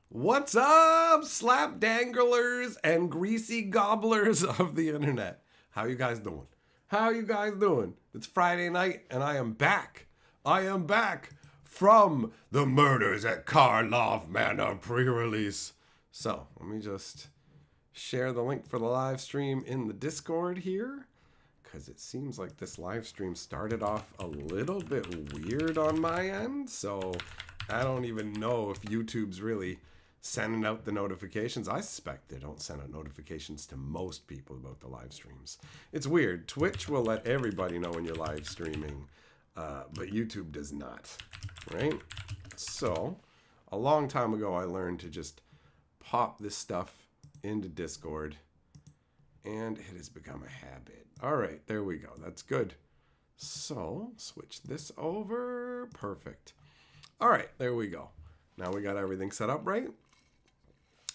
What's up, slap danglers and greasy gobblers of the internet? How you guys doing? How you guys doing? It's Friday night and I am back. I am back from the murders at Karlov Manor pre-release. So, let me just share the link for the live stream in the Discord here, because it seems like this live stream started off a little bit weird on my end. So, I don't even know if YouTube's really sending out the notifications. I suspect they don't send out notifications to most people about the live streams. It's weird. Twitch will let everybody know when you're live streaming, but YouTube does not, right? So, a long time ago, I learned to just pop this stuff into Discord, and it has become a habit. All right, there we go. That's good. So, switch this over. Perfect. All right, there we go. Now we got everything set up, right?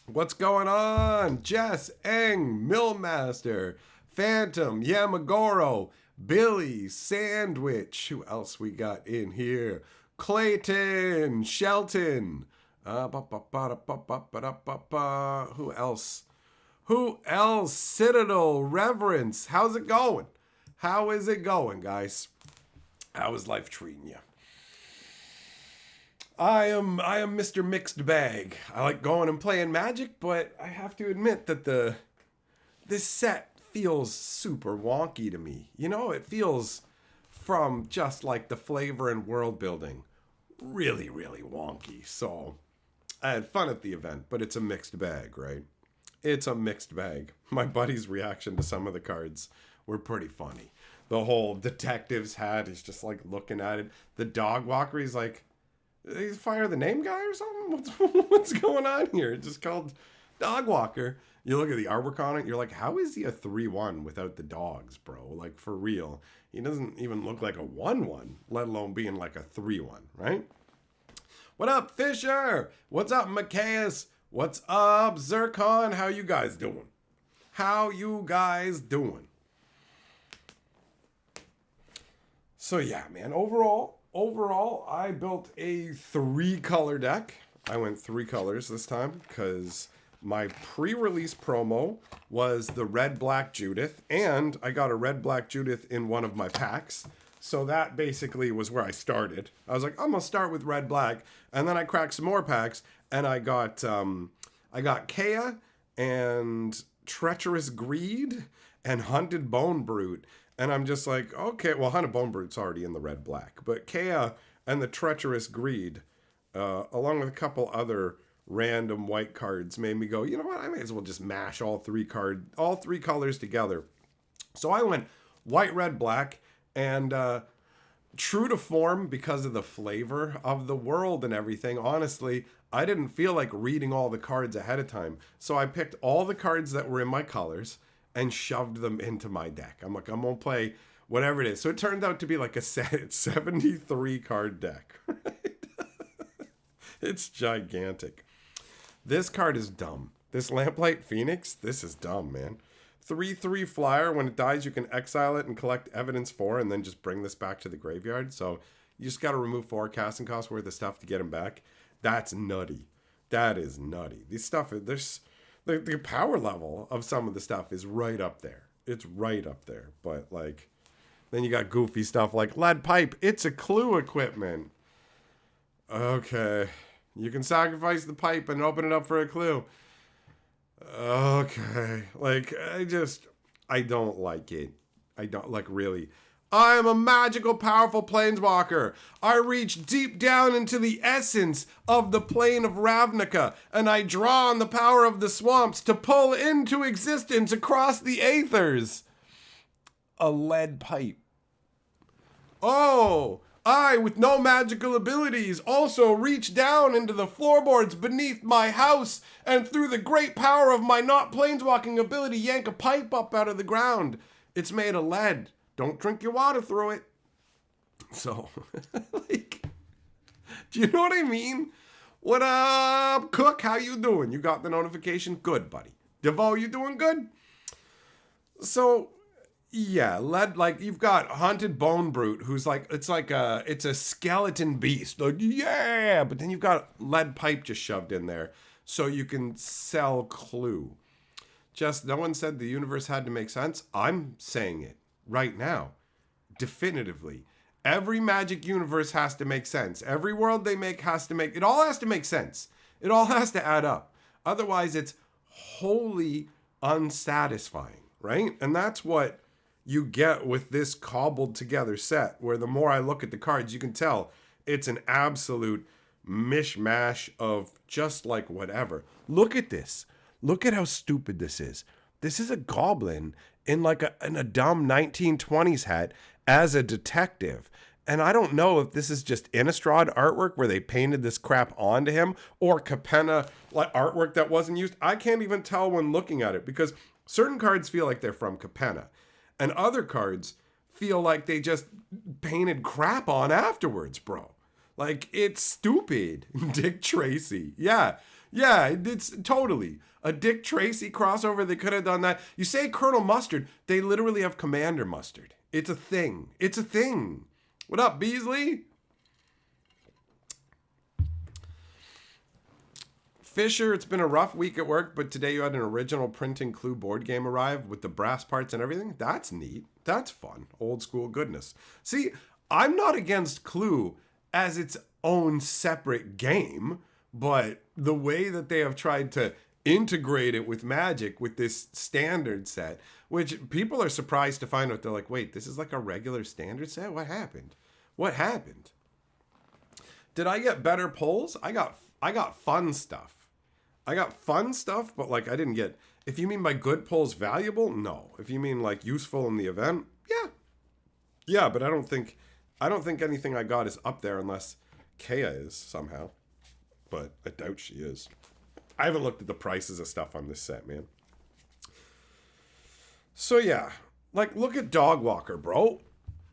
What's going on? Jess, Eng, Millmaster, Phantom, Yamagoro, Billy, Sandwich. Who else we got in here? Clayton, Shelton. Who else? Who else? Citadel, Reverence. How's it going? How is it going, guys? How is life treating you? I am Mr. Mixed Bag. I like going and playing Magic, but I have to admit that this set feels super wonky to me. You know, it feels, from just like the flavor and world building, really, really wonky. So I had fun at the event, but it's a mixed bag, right? It's a mixed bag. My buddy's reaction to some of the cards were pretty funny. The whole detective's hat, he's just like looking at it. The dog walker, he's like, "He's fire the name guy or something? What's going on here?" It's just called Dog Walker. You look at the artwork on it, you're like, how is he a 3-1 without the dogs, bro? Like, for real. He doesn't even look like a 1-1, let alone being like a 3-1, right? What up, Fisher? What's up, Macias? What's up, Zircon? How you guys doing? How you guys doing? So yeah, man, overall, I built a 3-color deck. I went 3 colors this time because my pre-release promo was the red-black Judith, and I got a red-black Judith in one of my packs. So that basically was where I started. I was like, I'm gonna start with red-black, and then I cracked some more packs, and I got Kea and Treacherous Greed and Hunted Bone Brute. And I'm just like, okay, well, Hunted Bone Brute's already in the red-black. But Kea and the Treacherous Greed, along with a couple other random white cards, made me go, you know what, I may as well just mash all three colors together. So I went white, red, black, and true to form because of the flavor of the world and everything, honestly, I didn't feel like reading all the cards ahead of time. So I picked all the cards that were in my colors and shoved them into my deck. I'm like, I'm going to play whatever it is. So it turned out to be like a 73 card deck. Right? It's gigantic. This card is dumb. This Lamplight Phoenix, this is dumb, man. 3/3 flyer. When it dies, you can exile it and collect evidence 4 and then just bring this back to the graveyard. So you just got to remove 4 casting costs worth of stuff to get them back. That's nutty. That is nutty. This stuff, there's... The power level of some of the stuff is right up there. It's right up there. But, like, then you got goofy stuff like lead pipe. It's a clue equipment. Okay. You can sacrifice the pipe and open it up for a clue. Okay. Like, I don't like it. I don't, like, really. I am a magical, powerful planeswalker. I reach deep down into the essence of the plane of Ravnica, and I draw on the power of the swamps to pull into existence across the aethers. A lead pipe. Oh, I, with no magical abilities, also reach down into the floorboards beneath my house, and through the great power of my not planeswalking ability, yank a pipe up out of the ground. It's made of lead. Don't drink your water through it. So, like, do you know what I mean? What up, Cook? How you doing? You got the notification? Good, buddy. Devo, you doing good? So, yeah, like, you've got Hunted Bone Brute, who's like, it's a skeleton beast. Like, yeah, but then you've got lead pipe just shoved in there. so you can sell Clue. Just no one said the universe had to make sense. I'm saying it right now, definitively. Every Magic universe has to make sense. Every world they make has to make, it all has to make sense. It all has to add up. Otherwise, it's wholly unsatisfying, right? And that's what you get with this cobbled together set, where the more I look at the cards, you can tell it's an absolute mishmash of just like whatever. Look at this. Look at how stupid this is. This is a goblin in like in a dumb 1920s hat as a detective. And I don't know if this is just Innistrad artwork where they painted this crap onto him, or Capenna like artwork that wasn't used. I can't even tell when looking at it, because certain cards feel like they're from Capenna and other cards feel like they just painted crap on afterwards, bro. Like, it's stupid. Dick Tracy. Yeah, it's totally a Dick Tracy crossover. They could have done that. You say Colonel Mustard, they literally have Commander Mustard. It's a thing. It's a thing. What up, Beasley? Fisher, it's been a rough week at work, but today you had an original printing Clue board game arrive with the brass parts and everything. That's neat. That's fun. Old school goodness. See, I'm not against Clue as its own separate game, but the way that they have tried to integrate it with Magic with this standard set, which people are surprised to find out. They're like, wait, this is like a regular standard set? What happened? What happened? Did I get better pulls? I got fun stuff. I got fun stuff, but like I didn't get, if you mean by good pulls valuable, no. If you mean like useful in the event, yeah. Yeah, but I don't think anything I got is up there unless Kea is somehow. But I doubt she is. I haven't looked at the prices of stuff on this set, man. So yeah, like look at Dog Walker, bro.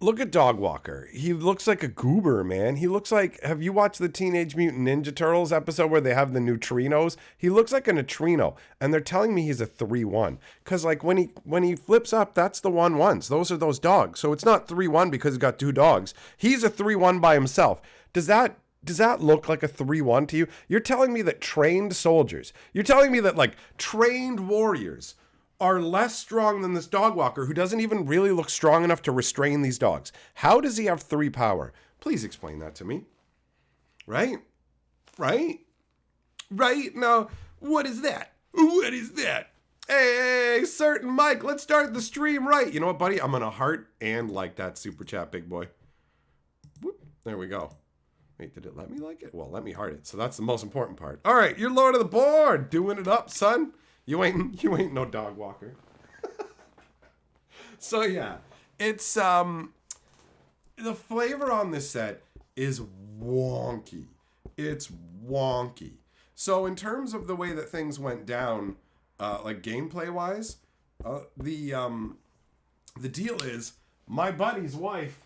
Look at Dog Walker. He looks like a goober, man. He looks like, have you watched the Teenage Mutant Ninja Turtles episode where they have the neutrinos? He looks like a neutrino, and they're telling me he's a 3-1. Because like when he flips up, that's the 1-1s. Those are those dogs. So it's not 3-1 because he's got two dogs. He's a 3-1 by himself. Does that look like a 3-1 to you? You're telling me that trained soldiers, you're telling me that like trained warriors are less strong than this Dog Walker who doesn't even really look strong enough to restrain these dogs. How does he have 3 power? Please explain that to me. Right? Now, what is that? What is that? Hey, certain Mike, let's start the stream right. You know what, buddy? I'm going to heart and like that super chat, big boy. Whoop, there we go. Wait, did it let me like it? Well, let me heart it. So that's the most important part. All right, you're lord of the board. Doing it up, son. You ain't no Dog Walker. So yeah, it's the flavor on this set is wonky. It's wonky. So in terms of the way that things went down, like gameplay wise, the deal is my buddy's wife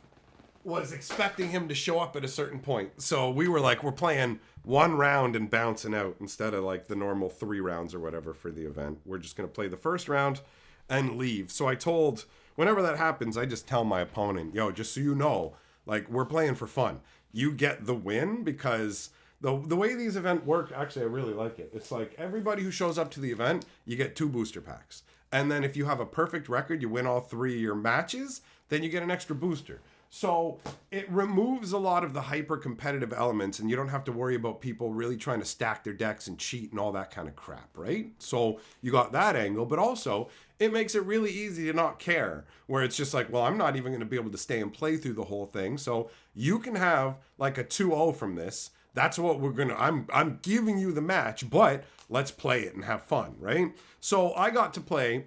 was expecting him to show up at a certain point. So we were like, we're playing 1 round and bouncing out instead of like the normal 3 rounds or whatever for the event. We're just going to play the first round and leave. So I told, whenever that happens, I just tell my opponent, yo, just so you know, like we're playing for fun. You get the win because the way these events work, actually, I really like it. It's like everybody who shows up to the event, you get 2 booster packs. And then if you have a perfect record, you win all 3 of your matches, then you get an extra booster. So it removes a lot of the hyper-competitive elements, and you don't have to worry about people really trying to stack their decks and cheat and all that kind of crap, right? So you got that angle, but also it makes it really easy to not care, where it's just like, well, I'm not even going to be able to stay and play through the whole thing. So you can have like a 2-0 from this. That's what we're going to, I'm giving you the match, but let's play it and have fun, right? So I got to play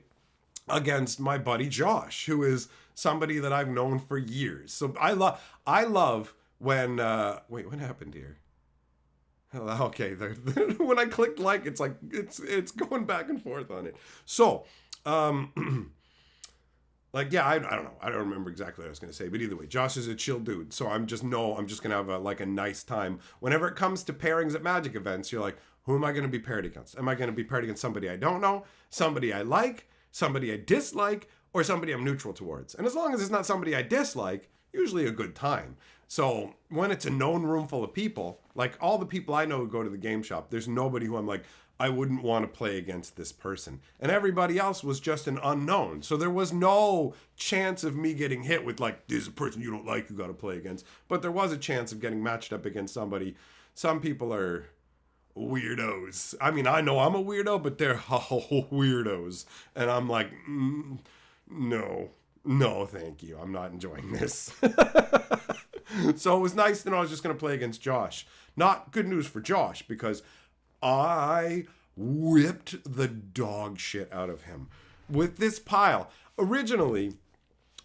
against my buddy Josh, who is somebody that I've known for years. So I love when wait, what happened here? Okay, when I clicked like, it's like it's going back and forth on it. So like, yeah, I don't know. I don't remember exactly what I was going to say, but either way, Josh is a chill dude. So I'm just going to have a nice time. Whenever it comes to pairings at Magic events, you're like, who am I going to be paired against? Am I going to be paired against somebody I don't know, somebody I like, somebody I dislike, or somebody I'm neutral towards? And as long as it's not somebody I dislike, usually a good time. So when it's a known room full of people, like all the people I know who go to the game shop, there's nobody who I'm like, I wouldn't want to play against this person. And everybody else was just an unknown. So there was no chance of me getting hit with like, this is a person you don't like, you got to play against. But there was a chance of getting matched up against somebody. Some people are weirdos. I mean, I know I'm a weirdo, but they're weirdos. And I'm like, no, thank you. I'm not enjoying this. So it was nice to know I was just going to play against Josh. Not good news for Josh, because I whipped the dog shit out of him with this pile. Originally,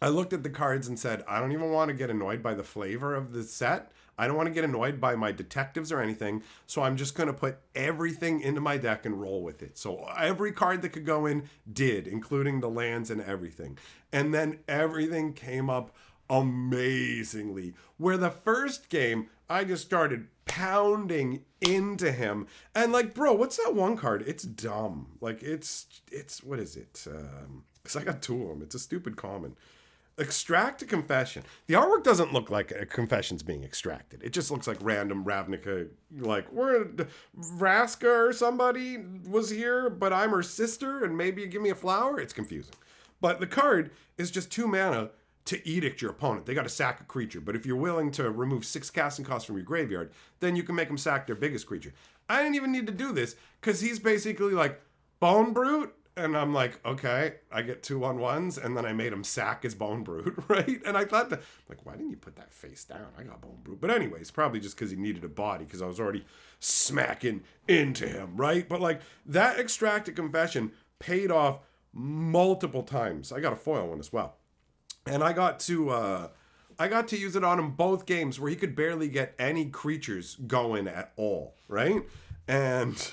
I looked at the cards and said, I don't even want to get annoyed by the flavor of the set. I don't want to get annoyed by my detectives or anything. So I'm just going to put everything into my deck and roll with it. So every card that could go in did, including the lands and everything. And then everything came up amazingly. Where the first game, I just started pounding into him. And like, bro, what's that one card? It's dumb. Like, it's what is it? Because I got two of them. It's a stupid common. Extract a confession. The artwork doesn't look like a confession's being extracted. It just looks like random Ravnica, like, Vraska or somebody was here, but I'm her sister, and maybe you give me a flower? It's confusing. But the card is just 2 mana to edict your opponent. They got to sack a creature, but if you're willing to remove 6 casting costs from your graveyard, then you can make them sack their biggest creature. I didn't even need to do this, because he's basically like, Bone Brute? And I'm like, okay, I get 2/1/1s, and then I made him sack his Bone Brute, right? And I thought that, like, why didn't you put that face down? I got Bone Brute. But anyways, probably just because he needed a body, because I was already smacking into him, right? But like, that extracted confession paid off multiple times. I got a foil one as well. And I got to use it on him both games where he could barely get any creatures going at all, right? And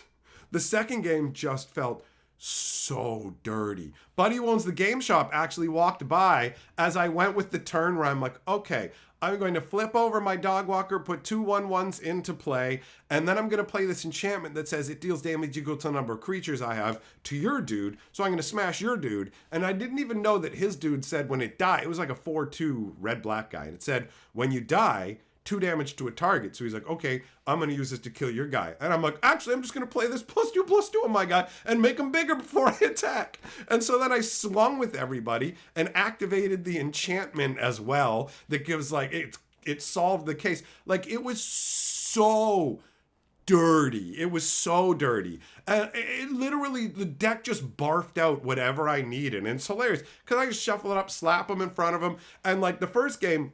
the second game just felt so dirty. Buddy who owns the game shop actually walked by as I went with the turn where I'm like, okay, I'm going to flip over my dog walker, put 2/1/1s into play, and then I'm going to play this enchantment that says it deals damage equal to the number of creatures I have to your dude, so I'm going to smash your dude. And I didn't even know that his dude said when it died, it was like a 4/2 red-black guy, and it said, when you die, 2 damage to a target. So he's like, okay, I'm going to use this to kill your guy. And I'm like, actually, I'm just going to play this +2/+2 on my guy and make him bigger before I attack. And so then I swung with everybody and activated the enchantment as well that gives, like, it solved the case. Like, it was so dirty. It was so dirty. And it literally, the deck just barfed out whatever I needed. And it's hilarious because I just shuffle it up, slap them in front of him. And like the first game,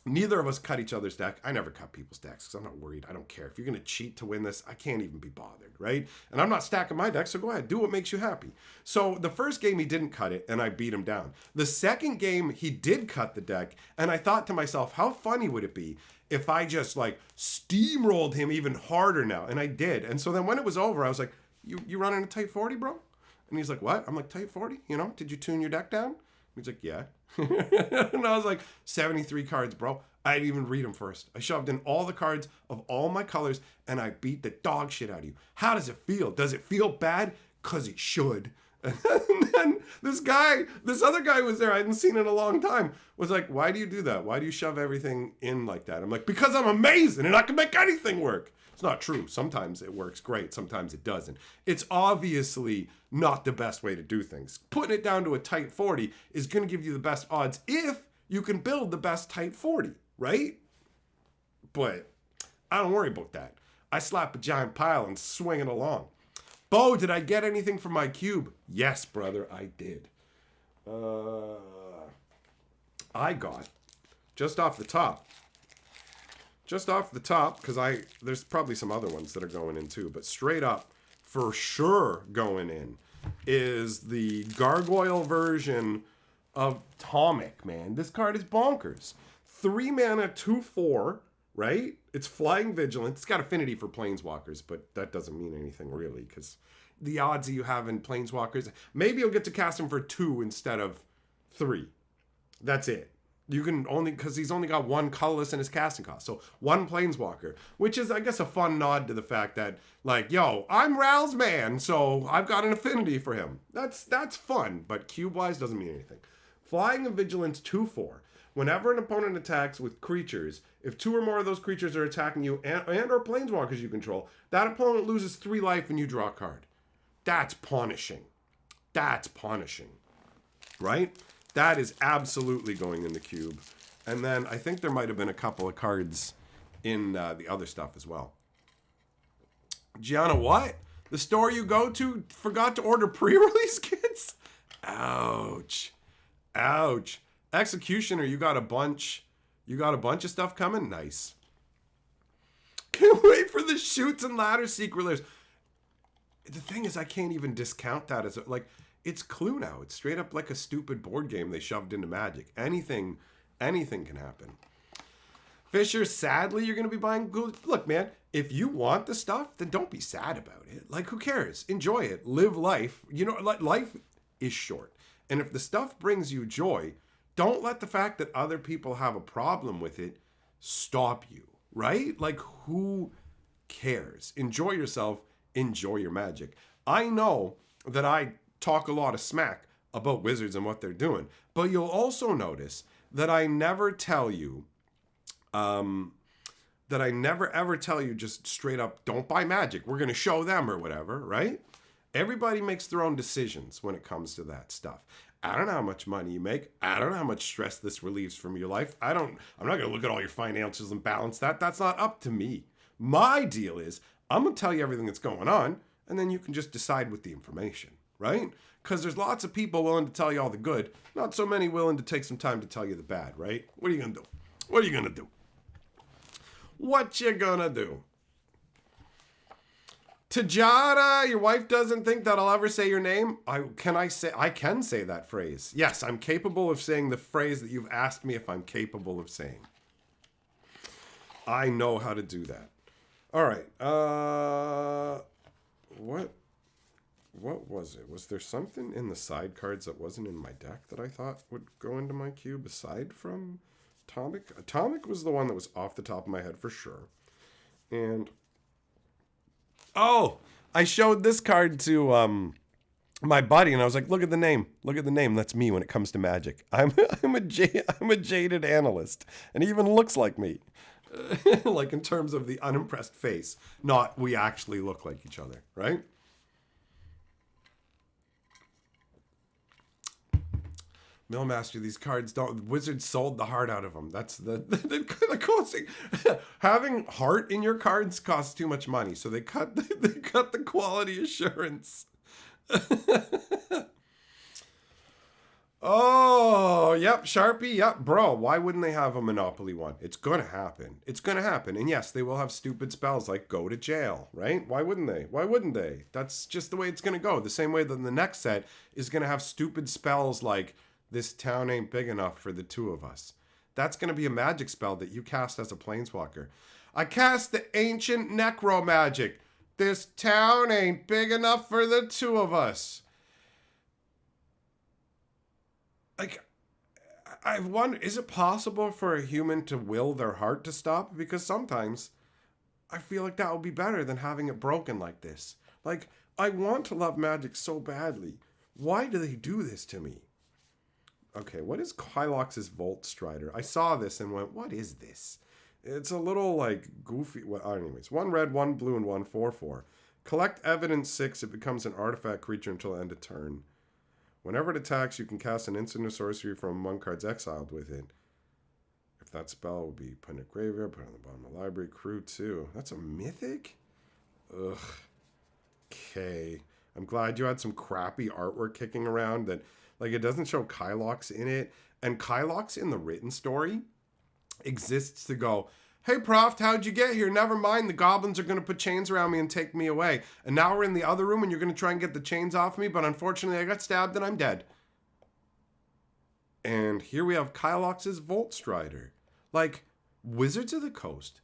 neither of us cut each other's deck. I never cut people's decks because I'm not worried. I don't care. If you're going to cheat to win this, I can't even be bothered, right? And I'm not stacking my deck, so go ahead. Do what makes you happy. So the first game, he didn't cut it, and I beat him down. The second game, he did cut the deck, and I thought to myself, how funny would it be if I just, like, steamrolled him even harder now? And I did. And so then when it was over, I was like, you running a tight 40, bro? And he's like, what? I'm like, tight 40? You know, did you tune your deck down? He's like, yeah. And I was like, 73 cards, bro. I didn't even read them first. I shoved in all the cards of all my colors, and I beat the dog shit out of you. How does it feel? Does it feel bad? Because it should. And then this other guy was there, I hadn't seen in a long time, was like, why do you do that? Why do you shove everything in like that? I'm like, because I'm amazing, and I can make anything work. It's not true. Sometimes it works great. Sometimes it doesn't. It's obviously not the best way to do things. Putting it down to a tight 40 is going to give you the best odds if you can build the best tight 40, right? But I don't worry about that. I slap a giant pile and swing it along. Bo, did I get anything from my cube? Yes, brother, I did. I got, just off the top, because there's probably some other ones that are going in too, but straight up, for sure going in, is the Gargoyle version of Tomic, man. This card is bonkers. 3 mana, 2/4, right? It's Flying Vigilant. It's got affinity for Planeswalkers, but that doesn't mean anything really, because the odds that you have in Planeswalkers, maybe you'll get to cast him for 2 instead of 3. That's it. You can only, because he's only got 1 colorless in his casting cost. So 1 Planeswalker, which is, I guess, a fun nod to the fact that, like, yo, I'm Ral's man, so I've got an affinity for him. That's fun, but cube-wise doesn't mean anything. Flying and Vigilance 2/4. whenever an opponent attacks with creatures, if 2 or more of those creatures are attacking you and or planeswalkers you control, that opponent loses 3 life and you draw a card. That's punishing. That's punishing. Right? That is absolutely going in the cube. And then I think there might have been a couple of cards in the other stuff as well. Gianna, what? The store you go to forgot to order pre-release kits? Ouch. Ouch. Executioner, you got a bunch of stuff coming? Nice. Can't wait for the Chutes and Ladders secret layers. The thing is, I can't even discount that as like, it's Clue now. It's straight up like a stupid board game they shoved into Magic. Anything can happen. Fisher, sadly, you're going to be buying... Look, man, if you want the stuff, then don't be sad about it. Like, who cares? Enjoy it. Live life. You know, life is short. And if the stuff brings you joy, don't let the fact that other people have a problem with it stop you, right? Like, who cares? Enjoy yourself. Enjoy your Magic. I know that I talk a lot of smack about Wizards and what they're doing, but you'll also notice that I never tell you... that I never ever tell you just straight up, don't buy Magic. We're going to show them or whatever, right? Everybody makes their own decisions when it comes to that stuff. I don't know how much money you make. I don't know how much stress this relieves from your life. I'm not going to look at all your financials and balance that. That's not up to me. My deal is I'm going to tell you everything that's going on, and then you can just decide with the information, right? Because there's lots of people willing to tell you all the good, not so many willing to take some time to tell you the bad, right? What are you going to do? What are you going to do? What you gonna do? Tajada, your wife doesn't think that I'll ever say your name. I can say that phrase. Yes, I'm capable of saying the phrase that you've asked me if I'm capable of saying. I know how to do that. All right. What was it? Was there something in the side cards that wasn't in my deck that I thought would go into my cube aside from Atomic? Atomic was the one that was off the top of my head for sure. And I showed this card to my buddy and I was like, look at the name. Look at the name. That's me when it comes to Magic. I'm a jaded analyst. And he even looks like me. Like in terms of the unimpressed face. Not we actually look like each other, right? Millmaster, these cards don't... Wizards sold the heart out of them. That's the costing. Having heart in your cards costs too much money, so they cut the quality assurance. Oh, yep, Sharpie, yep, bro. Why wouldn't they have a Monopoly one? It's gonna happen. It's gonna happen. And yes, they will have stupid spells like go to jail, right? Why wouldn't they? Why wouldn't they? That's just the way it's gonna go. The same way that the next set is gonna have stupid spells like this town ain't big enough for the 2 of us. That's going to be a magic spell that you cast as a planeswalker. I cast the ancient necro magic. This town ain't big enough for the 2 of us. Like, I've wondered, is it possible for a human to will their heart to stop? Because sometimes I feel like that would be better than having it broken like this. Like, I want to love Magic so badly. Why do they do this to me? Okay, what is Kylox's Volt Strider? I saw this and went, what is this? It's a little, like, goofy... Well, anyways, 1 red, 1 blue, and 1 4/4. Collect Evidence 6. It becomes an artifact creature until end of turn. Whenever it attacks, you can cast an instant or sorcery from among cards exiled with it. If that spell would be put in a graveyard, put it on the bottom of the library. Crew 2. That's a mythic? Ugh. Okay. I'm glad you had some crappy artwork kicking around that... Like, it doesn't show Kylox in it. And Kylox in the written story exists to go, hey, Prof, how'd you get here? Never mind, the goblins are going to put chains around me and take me away. And now we're in the other room and you're going to try and get the chains off me, but unfortunately I got stabbed and I'm dead. And here we have Kylox's Volt Strider. Like, Wizards of the Coast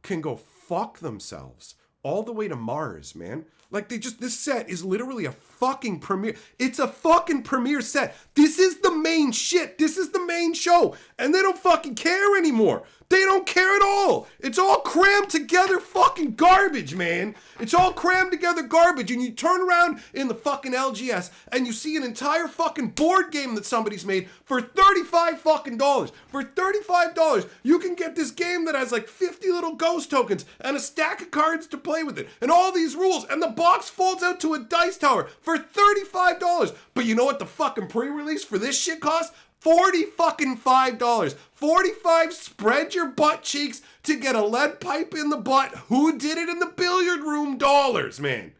can go fuck themselves all the way to Mars, man. Like, this set is literally a fucking premiere. It's a fucking premiere set. This is the main shit. This is the main show. And they don't fucking care anymore. They don't care at all. It's all crammed together fucking garbage, man. It's all crammed together garbage. And you turn around in the fucking LGS and you see an entire fucking board game that somebody's made for $35 fucking dollars. For $35, you can get this game that has like 50 little ghost tokens and a stack of cards to play with it and all these rules. And the box folds out to a dice tower for $35. But you know what the fucking pre-release for this shit costs? $45. 45 spread your butt cheeks to get a lead pipe in the butt. Who did it in the billiard room dollars, man?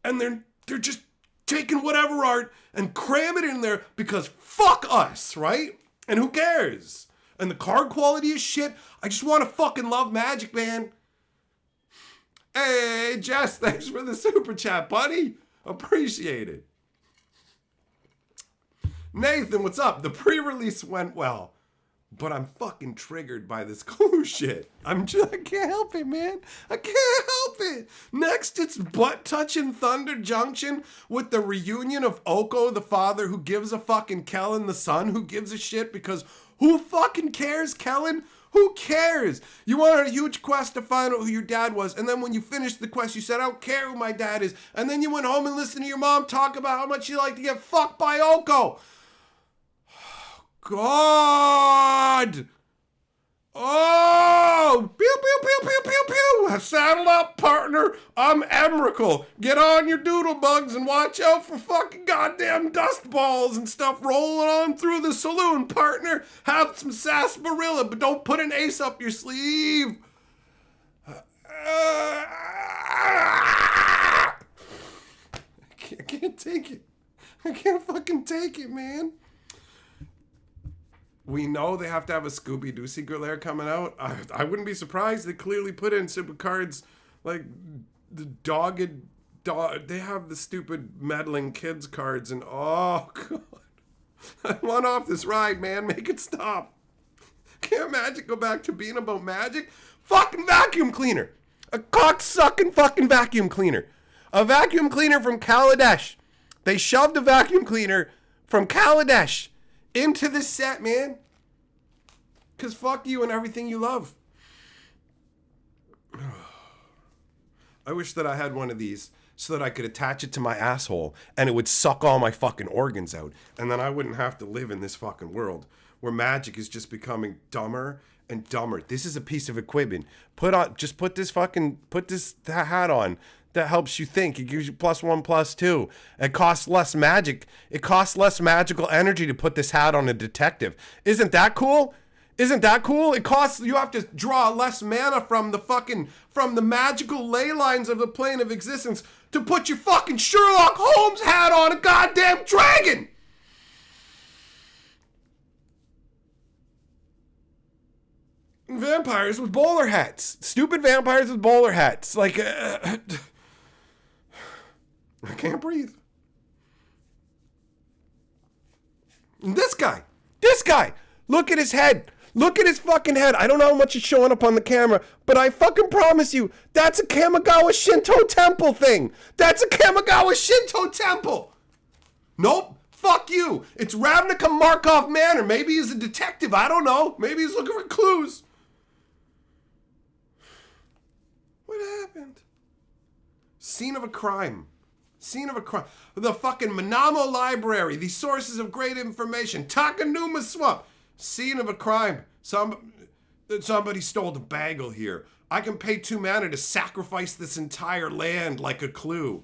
And they're just taking whatever art and cram it in there because fuck us, right? And who cares? And the card quality is shit. I just want to fucking love Magic, man. Hey, Jess, thanks for the super chat, buddy. Appreciate it. Nathan, what's up? The pre-release went well, but I'm fucking triggered by this clue shit. I can't help it, man. I can't help it. Next, it's butt-touching Thunder Junction with the reunion of Oko, the father who gives a fucking Kellen, the son who gives a shit because who fucking cares, Kellen? Who cares? You wanted a huge quest to find out who your dad was, and then when you finished the quest, you said, I don't care who my dad is, and then you went home and listened to your mom talk about how much you like to get fucked by Oko. God! Oh! Pew, pew, pew, pew, pew, pew! Saddle up, partner! I'm Emrakul. Get on your doodle bugs and watch out for fucking goddamn dust balls and stuff rolling on through the saloon, partner! Have some sarsaparilla, but don't put an ace up your sleeve! I can't take it. I can't fucking take it, man. We know they have to have a Scooby-Doo secret lair coming out. I wouldn't be surprised. They clearly put in super cards like the dogged dog. They have the stupid meddling kids cards and oh god. I want off this ride, man. Make it stop. Can't Magic go back to being about magic? Fucking vacuum cleaner. A cock-sucking fucking vacuum cleaner. A vacuum cleaner from Kaladesh. They shoved a vacuum cleaner from Kaladesh into the set, man. Because fuck you and everything you love. I wish that I had one of these so that I could attach it to my asshole and it would suck all my fucking organs out. And then I wouldn't have to live in this fucking world where magic is just becoming dumber and dumber. This is a piece of equipment. Put this hat on. That helps you think. It gives you +1, +2. It costs less magic. It costs less magical energy to put this hat on a detective. Isn't that cool? Isn't that cool? It costs, you have to draw less mana from the magical ley lines of the plane of existence to put your fucking Sherlock Holmes hat on a goddamn dragon. Vampires with bowler hats. Stupid vampires with bowler hats. Like, I can't breathe. And this guy, look at his head. Look at his fucking head. I don't know how much is showing up on the camera, but I fucking promise you, that's a Kamigawa Shinto temple thing. That's a Kamigawa Shinto temple. Nope. Fuck you. It's Ravnica Markov Manor. Maybe he's a detective. I don't know. Maybe he's looking for clues. What happened? Scene of a crime. Scene of a crime. The fucking Manamo Library. The sources of great information. Takanuma Swamp. Scene of a crime. Somebody stole the bagel here. I can pay 2 mana to sacrifice this entire land like a clue.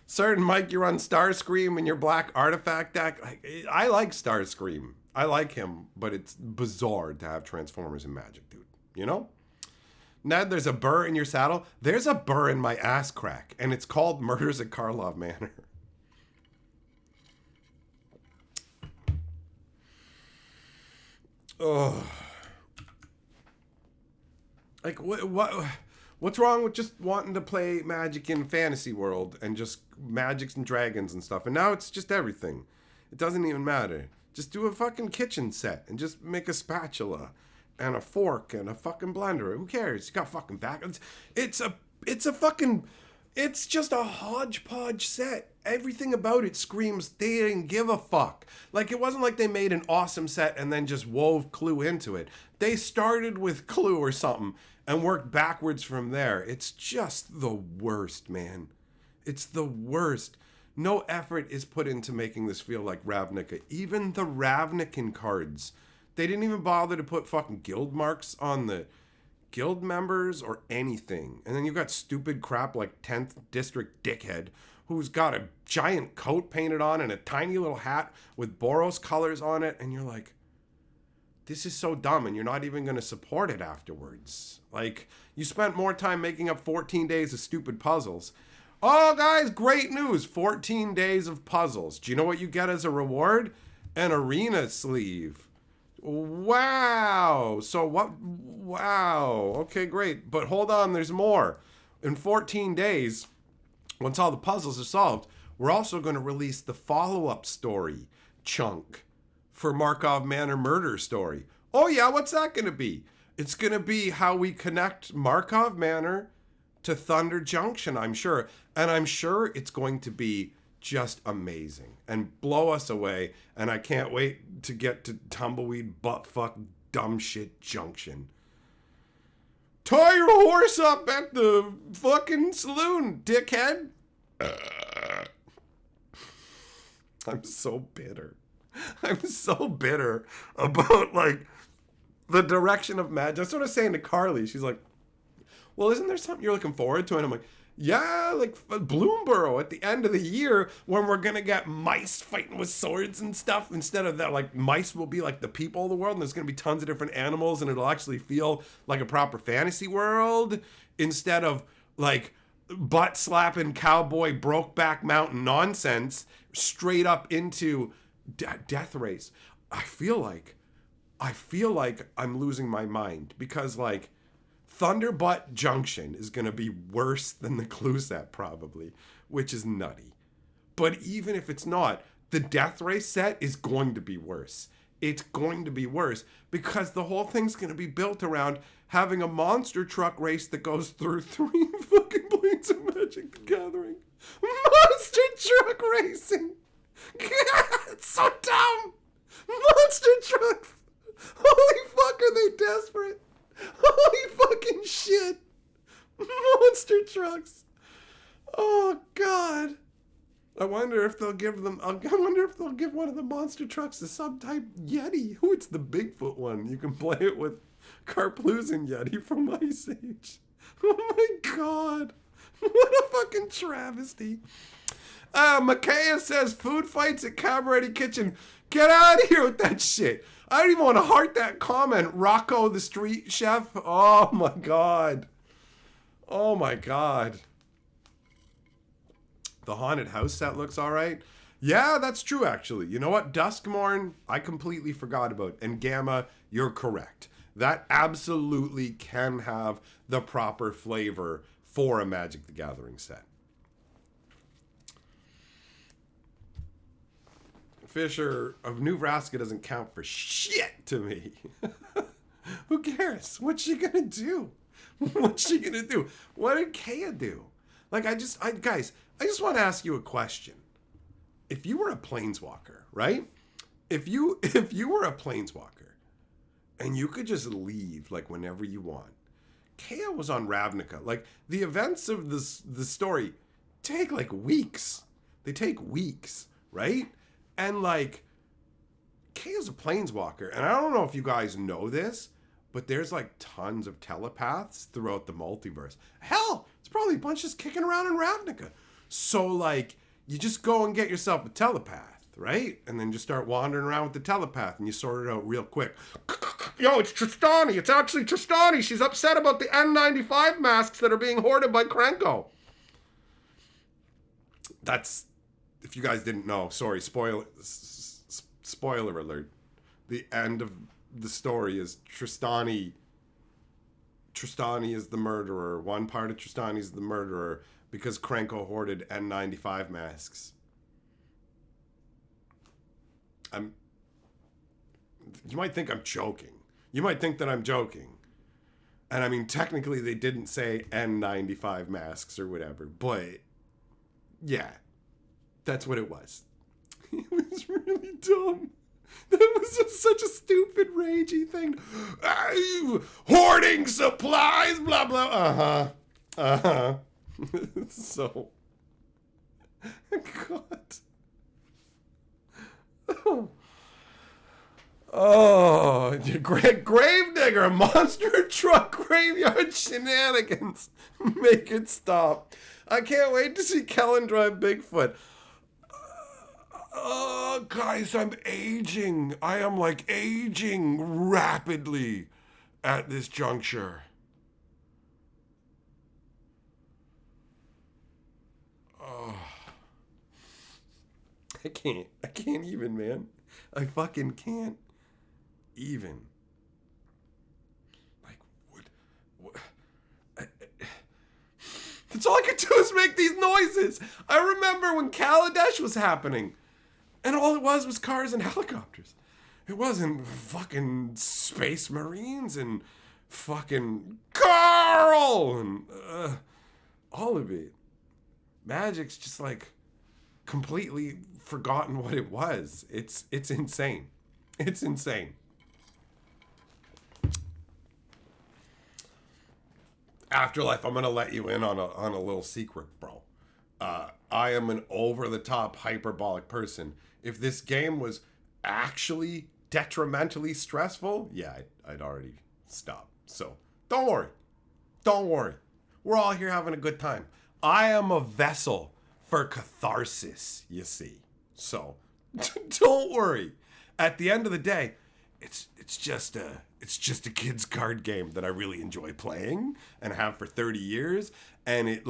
Certain Mike, you run Starscream in your black artifact deck. I like Starscream. I like him, but it's bizarre to have Transformers in Magic, dude. You know? Ned, there's a burr in your saddle. There's a burr in my ass crack, and it's called Murders at Karlov Manor. Oh. Like, What's wrong with just wanting to play Magic in fantasy world and just magics and dragons and stuff? And now it's just everything. It doesn't even matter. Just do a fucking kitchen set and just make a spatula and a fork and a fucking blender. Who cares? You got fucking vacuums. It's just a hodgepodge set. Everything about it screams they didn't give a fuck. Like, it wasn't like they made an awesome set and then just wove Clue into it. They started with Clue or something and worked backwards from there. It's just the worst, man. It's the worst. No effort is put into making this feel like Ravnica. Even the Ravnican cards, they didn't even bother to put fucking guild marks on the guild members or anything. And then you've got stupid crap like 10th District Dickhead, who's got a giant coat painted on and a tiny little hat with Boros colors on it. And you're like, this is so dumb, and you're not even going to support it afterwards. Like, you spent more time making up 14 days of stupid puzzles. Oh, guys, great news. 14 days of puzzles. Do you know what you get as a reward? An arena sleeve. Wow. So what? Wow. Okay, great. But hold on, there's more. In 14 days, once all the puzzles are solved, we're also going to release the follow-up story chunk for Markov Manor murder story. Oh yeah, what's that going to be? It's going to be how we connect Markov Manor to Thunder Junction, I'm sure. And I'm sure it's going to be just amazing and blow us away. And I can't wait to get to Tumbleweed Buttfuck Dumb Shit Junction. Tie your horse up at the fucking saloon, dickhead. I'm so bitter. I'm so bitter about, like, the direction of magic. I was sort of saying to Carly, she's like, well, isn't there something you're looking forward to? And I'm like, yeah, like Bloomborough at the end of the year when we're going to get mice fighting with swords and stuff. Instead of that, like, mice will be like the people of the world and there's going to be tons of different animals and it'll actually feel like a proper fantasy world instead of, like, butt-slapping cowboy Brokeback Mountain nonsense straight up into Death Race. I feel like I'm losing my mind because, like, Thunderbutt Junction is going to be worse than the Clue set probably, which is nutty. But even if it's not, the Death Race set is going to be worse. It's going to be worse because the whole thing's going to be built around having a monster truck race that goes through 3 fucking planes of Magic the Gathering. Monster truck racing! It's so dumb! Monster trucks! Holy fuck, are they desperate? Holy fucking shit! Monster trucks! Oh god! I wonder if they'll give one of the monster trucks a subtype Yeti. Ooh, it's the Bigfoot one. You can play it with Karplu's and Yeti from Ice Age. Oh my god! What a fucking travesty! Makaya says food fights at Cabaret Kitchen. Get out of here with that shit. I don't even want to heart that comment. Rocco the street chef. Oh my god. Oh my god. The haunted house set looks all right. Yeah, that's true actually. You know what? Duskmorn, I completely forgot about. And Gamma, you're correct. That absolutely can have the proper flavor for a Magic the Gathering set. Fisher of New Vraska doesn't count for shit to me. Who cares? What's she gonna do? What's she gonna do? What did Kaya do? Like, guys, I just want to ask you a question. If you were a planeswalker, right? If you were a planeswalker and you could just leave like whenever you want. Kaya was on Ravnica. Like, the events of the story take like weeks. They take weeks, right? And, like, Kaya's a planeswalker. And I don't know if you guys know this, but there's, like, tons of telepaths throughout the multiverse. Hell, it's probably a bunch just kicking around in Ravnica. So, like, you just go and get yourself a telepath, right? And then just start wandering around with the telepath and you sort it out real quick. Yo, it's Tristani. It's actually Tristani. She's upset about the N95 masks that are being hoarded by Krenko. That's... If you guys didn't know, sorry, spoiler alert. The end of the story is Tristani Tristani is the murderer. One part of Tristani is the murderer because Krenko hoarded N95 masks. You might think I'm joking. You might think that I'm joking. And I mean, technically they didn't say N95 masks or whatever, but yeah, that's what it was. It was really dumb. That was just such a stupid, ragey thing. Hoarding supplies, blah, blah. So, God. Oh, Gravedigger, monster truck graveyard shenanigans. Make it stop. I can't wait to see Kellen drive Bigfoot. Oh, guys, I'm aging. I am like aging rapidly at this juncture. Oh. I can't even, man. I fucking can't even. Like, what? That's all I could do is make these noises. I remember when Kaladesh was happening. And all it was cars and helicopters. It wasn't fucking space marines and fucking Carl and all of it. Magic's just like completely forgotten what it was. It's insane. It's insane. Afterlife, I'm gonna let you in on a little secret, bro. I am an over-the-top hyperbolic person. If this game was actually detrimentally stressful, yeah, I'd already stop. So don't worry. Don't worry. We're all here having a good time. I am a vessel for catharsis, you see. So don't worry. At the end of the day, it's just a kid's card game that I really enjoy playing and have for 30 years. And it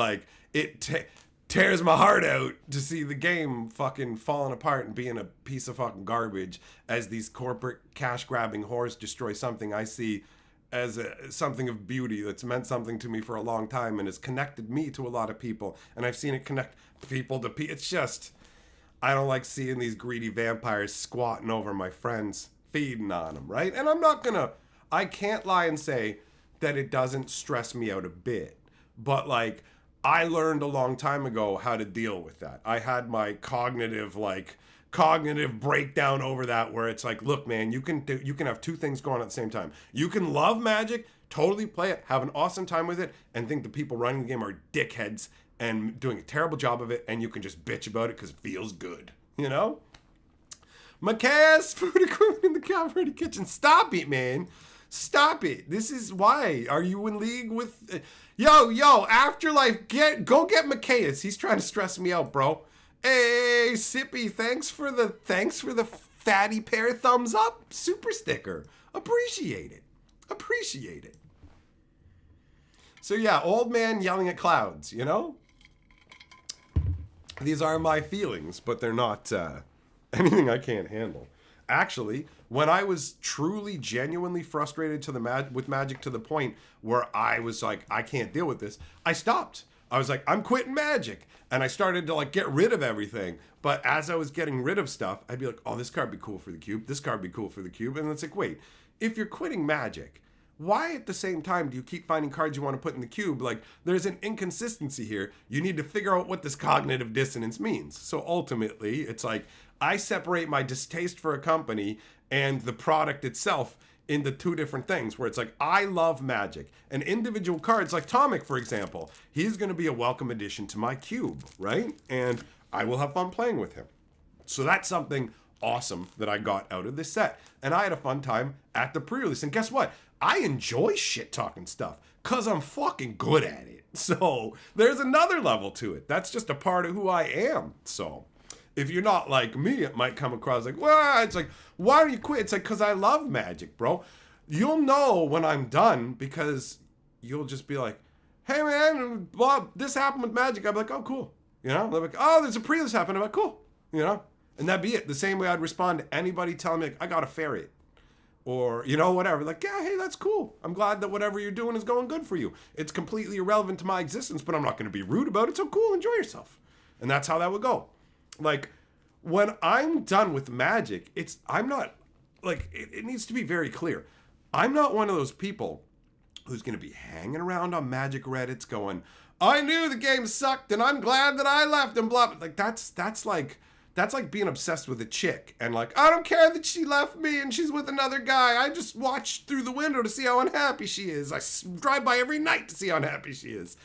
tears my heart out to see the game fucking falling apart and being a piece of fucking garbage as these corporate cash grabbing whores destroy something I see as something of beauty that's meant something to me for a long time and has connected me to a lot of people. And I've seen it connect people to people. It's just, I don't like seeing these greedy vampires squatting over my friends, feeding on them, right? And I can't lie and say that it doesn't stress me out a bit. But like, I learned a long time ago how to deal with that. I had my cognitive breakdown over that, where it's like, look, man, you can have two things going on at the same time. You can love Magic, totally play it, have an awesome time with it, and think the people running the game are dickheads and doing a terrible job of it, and you can just bitch about it because it feels good, you know? Macias, food equipment in the cafeteria kitchen. Stop it, man. Stop it. This is why. Are you in league with... Yo, Afterlife, go get Macias. He's trying to stress me out, bro. Hey, Sippy, thanks for the fatty pear thumbs up super sticker. Appreciate it. So yeah, old man yelling at clouds, you know? These are my feelings, but they're not anything I can't handle. Actually, when I was truly, genuinely frustrated with Magic to the point where I was like, I can't deal with this, I stopped. I was like, I'm quitting Magic. And I started to like get rid of everything. But as I was getting rid of stuff, I'd be like, oh, this card would be cool for the cube. This card would be cool for the cube. And it's like, wait, if you're quitting Magic, why at the same time do you keep finding cards you want to put in the cube? Like, there's an inconsistency here. You need to figure out what this cognitive dissonance means. So ultimately, it's like, I separate my distaste for a company and the product itself into two different things, where it's like, I love Magic. And individual cards, like Tomic, for example, he's going to be a welcome addition to my cube, right? And I will have fun playing with him. So that's something awesome that I got out of this set. And I had a fun time at the pre-release. And guess what? I enjoy shit-talking stuff because I'm fucking good at it. So there's another level to it. That's just a part of who I am. So if you're not like me, it might come across like, well, it's like, why don't you quit? It's like, because I love Magic, bro. You'll know when I'm done because you'll just be like, hey, man, well, this happened with Magic. I'll be like, oh, cool. You know? They're like, oh, there's a pre-release happening. I'm like, cool. You know? And that'd be it. The same way I'd respond to anybody telling me, like, I got a ferret. or, you know, whatever. Like, yeah, hey, that's cool. I'm glad that whatever you're doing is going good for you. It's completely irrelevant to my existence, but I'm not going to be rude about it. So cool, enjoy yourself. And that's how that would go. Like, when I'm done with Magic, I'm not, like, it needs to be very clear. I'm not one of those people who's going to be hanging around on Magic Reddits going, I knew the game sucked and I'm glad that I left and blah. Like, that's like being obsessed with a chick and like, I don't care that she left me and she's with another guy. I just watch through the window to see how unhappy she is. I drive by every night to see how unhappy she is.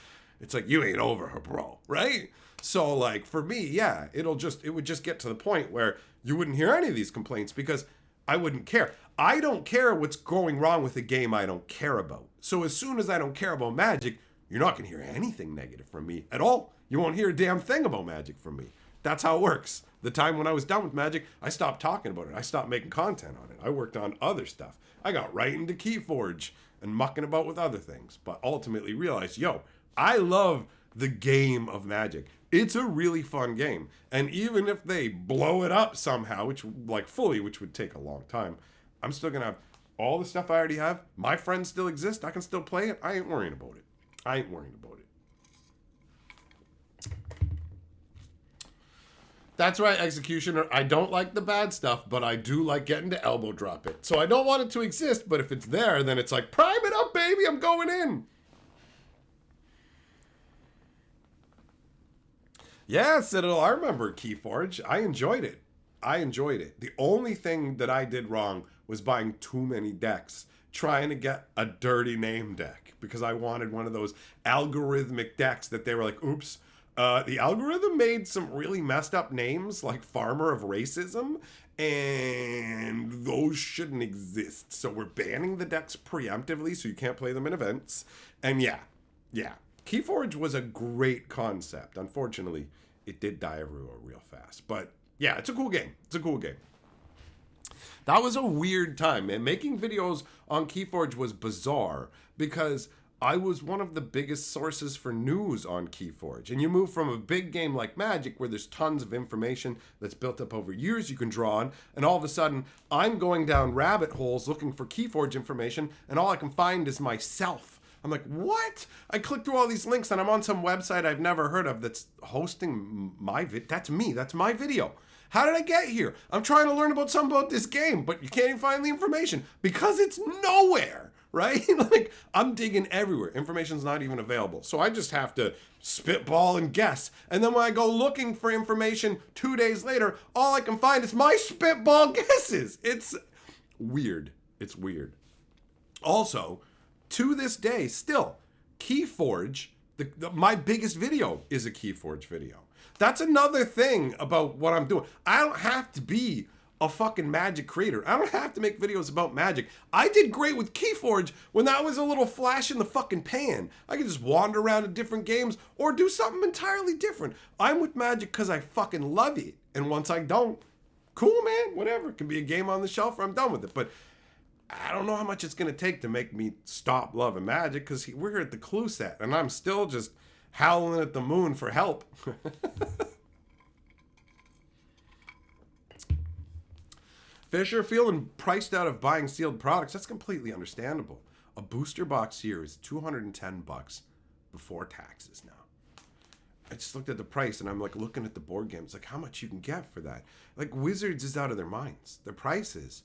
It's like, you ain't over her, bro, right? So, like, for me, yeah, it would just get to the point where you wouldn't hear any of these complaints because I wouldn't care. I don't care what's going wrong with the game I don't care about. So as soon as I don't care about Magic, you're not going to hear anything negative from me at all. You won't hear a damn thing about Magic from me. That's how it works. The time when I was done with Magic, I stopped talking about it. I stopped making content on it. I worked on other stuff. I got right into Keyforge and mucking about with other things, but ultimately realized, yo, I love the game of Magic. It's a really fun game. And even if they blow it up somehow, which would take a long time, I'm still going to have all the stuff I already have. My friends still exist. I can still play it. I ain't worrying about it. That's right, Executioner. I don't like the bad stuff, but I do like getting to elbow drop it. So I don't want it to exist, but if it's there, then it's like, prime it up, baby. I'm going in. Yeah, Citadel, I remember Keyforge. I enjoyed it. The only thing that I did wrong was buying too many decks, trying to get a dirty name deck, because I wanted one of those algorithmic decks that they were like, oops, the algorithm made some really messed up names like Farmer of Racism, and those shouldn't exist. So we're banning the decks preemptively so you can't play them in events. And yeah. Keyforge was a great concept. Unfortunately, it did die real fast. But yeah, it's a cool game. That was a weird time, man. Making videos on Keyforge was bizarre because I was one of the biggest sources for news on Keyforge. And you move from a big game like Magic where there's tons of information that's built up over years you can draw on, and all of a sudden I'm going down rabbit holes looking for Keyforge information, and all I can find is myself. I'm like, what? I click through all these links and I'm on some website I've never heard of that's hosting my that's me. That's my video. How did I get here? I'm trying to learn something about this game, but you can't even find the information because it's nowhere, right? Like, I'm digging everywhere. Information's not even available. So I just have to spitball and guess. And then when I go looking for information 2 days later, all I can find is my spitball guesses. It's weird. Also, to this day, still, Keyforge, my biggest video is a Keyforge video. That's another thing about what I'm doing. I don't have to be a fucking Magic creator. I don't have to make videos about Magic. I did great with Keyforge when that was a little flash in the fucking pan. I could just wander around to different games or do something entirely different. I'm with Magic because I fucking love it. And once I don't, cool, man, whatever. It can be a game on the shelf or I'm done with it. But I don't know how much it's going to take to make me stop loving Magic because we're here at the clue set and I'm still just howling at the moon for help. Fisher, feeling priced out of buying sealed products, that's completely understandable. A booster box here is $210 before taxes now. I just looked at the price and I'm like looking at the board games, like how much you can get for that. Like Wizards is out of their minds. Their prices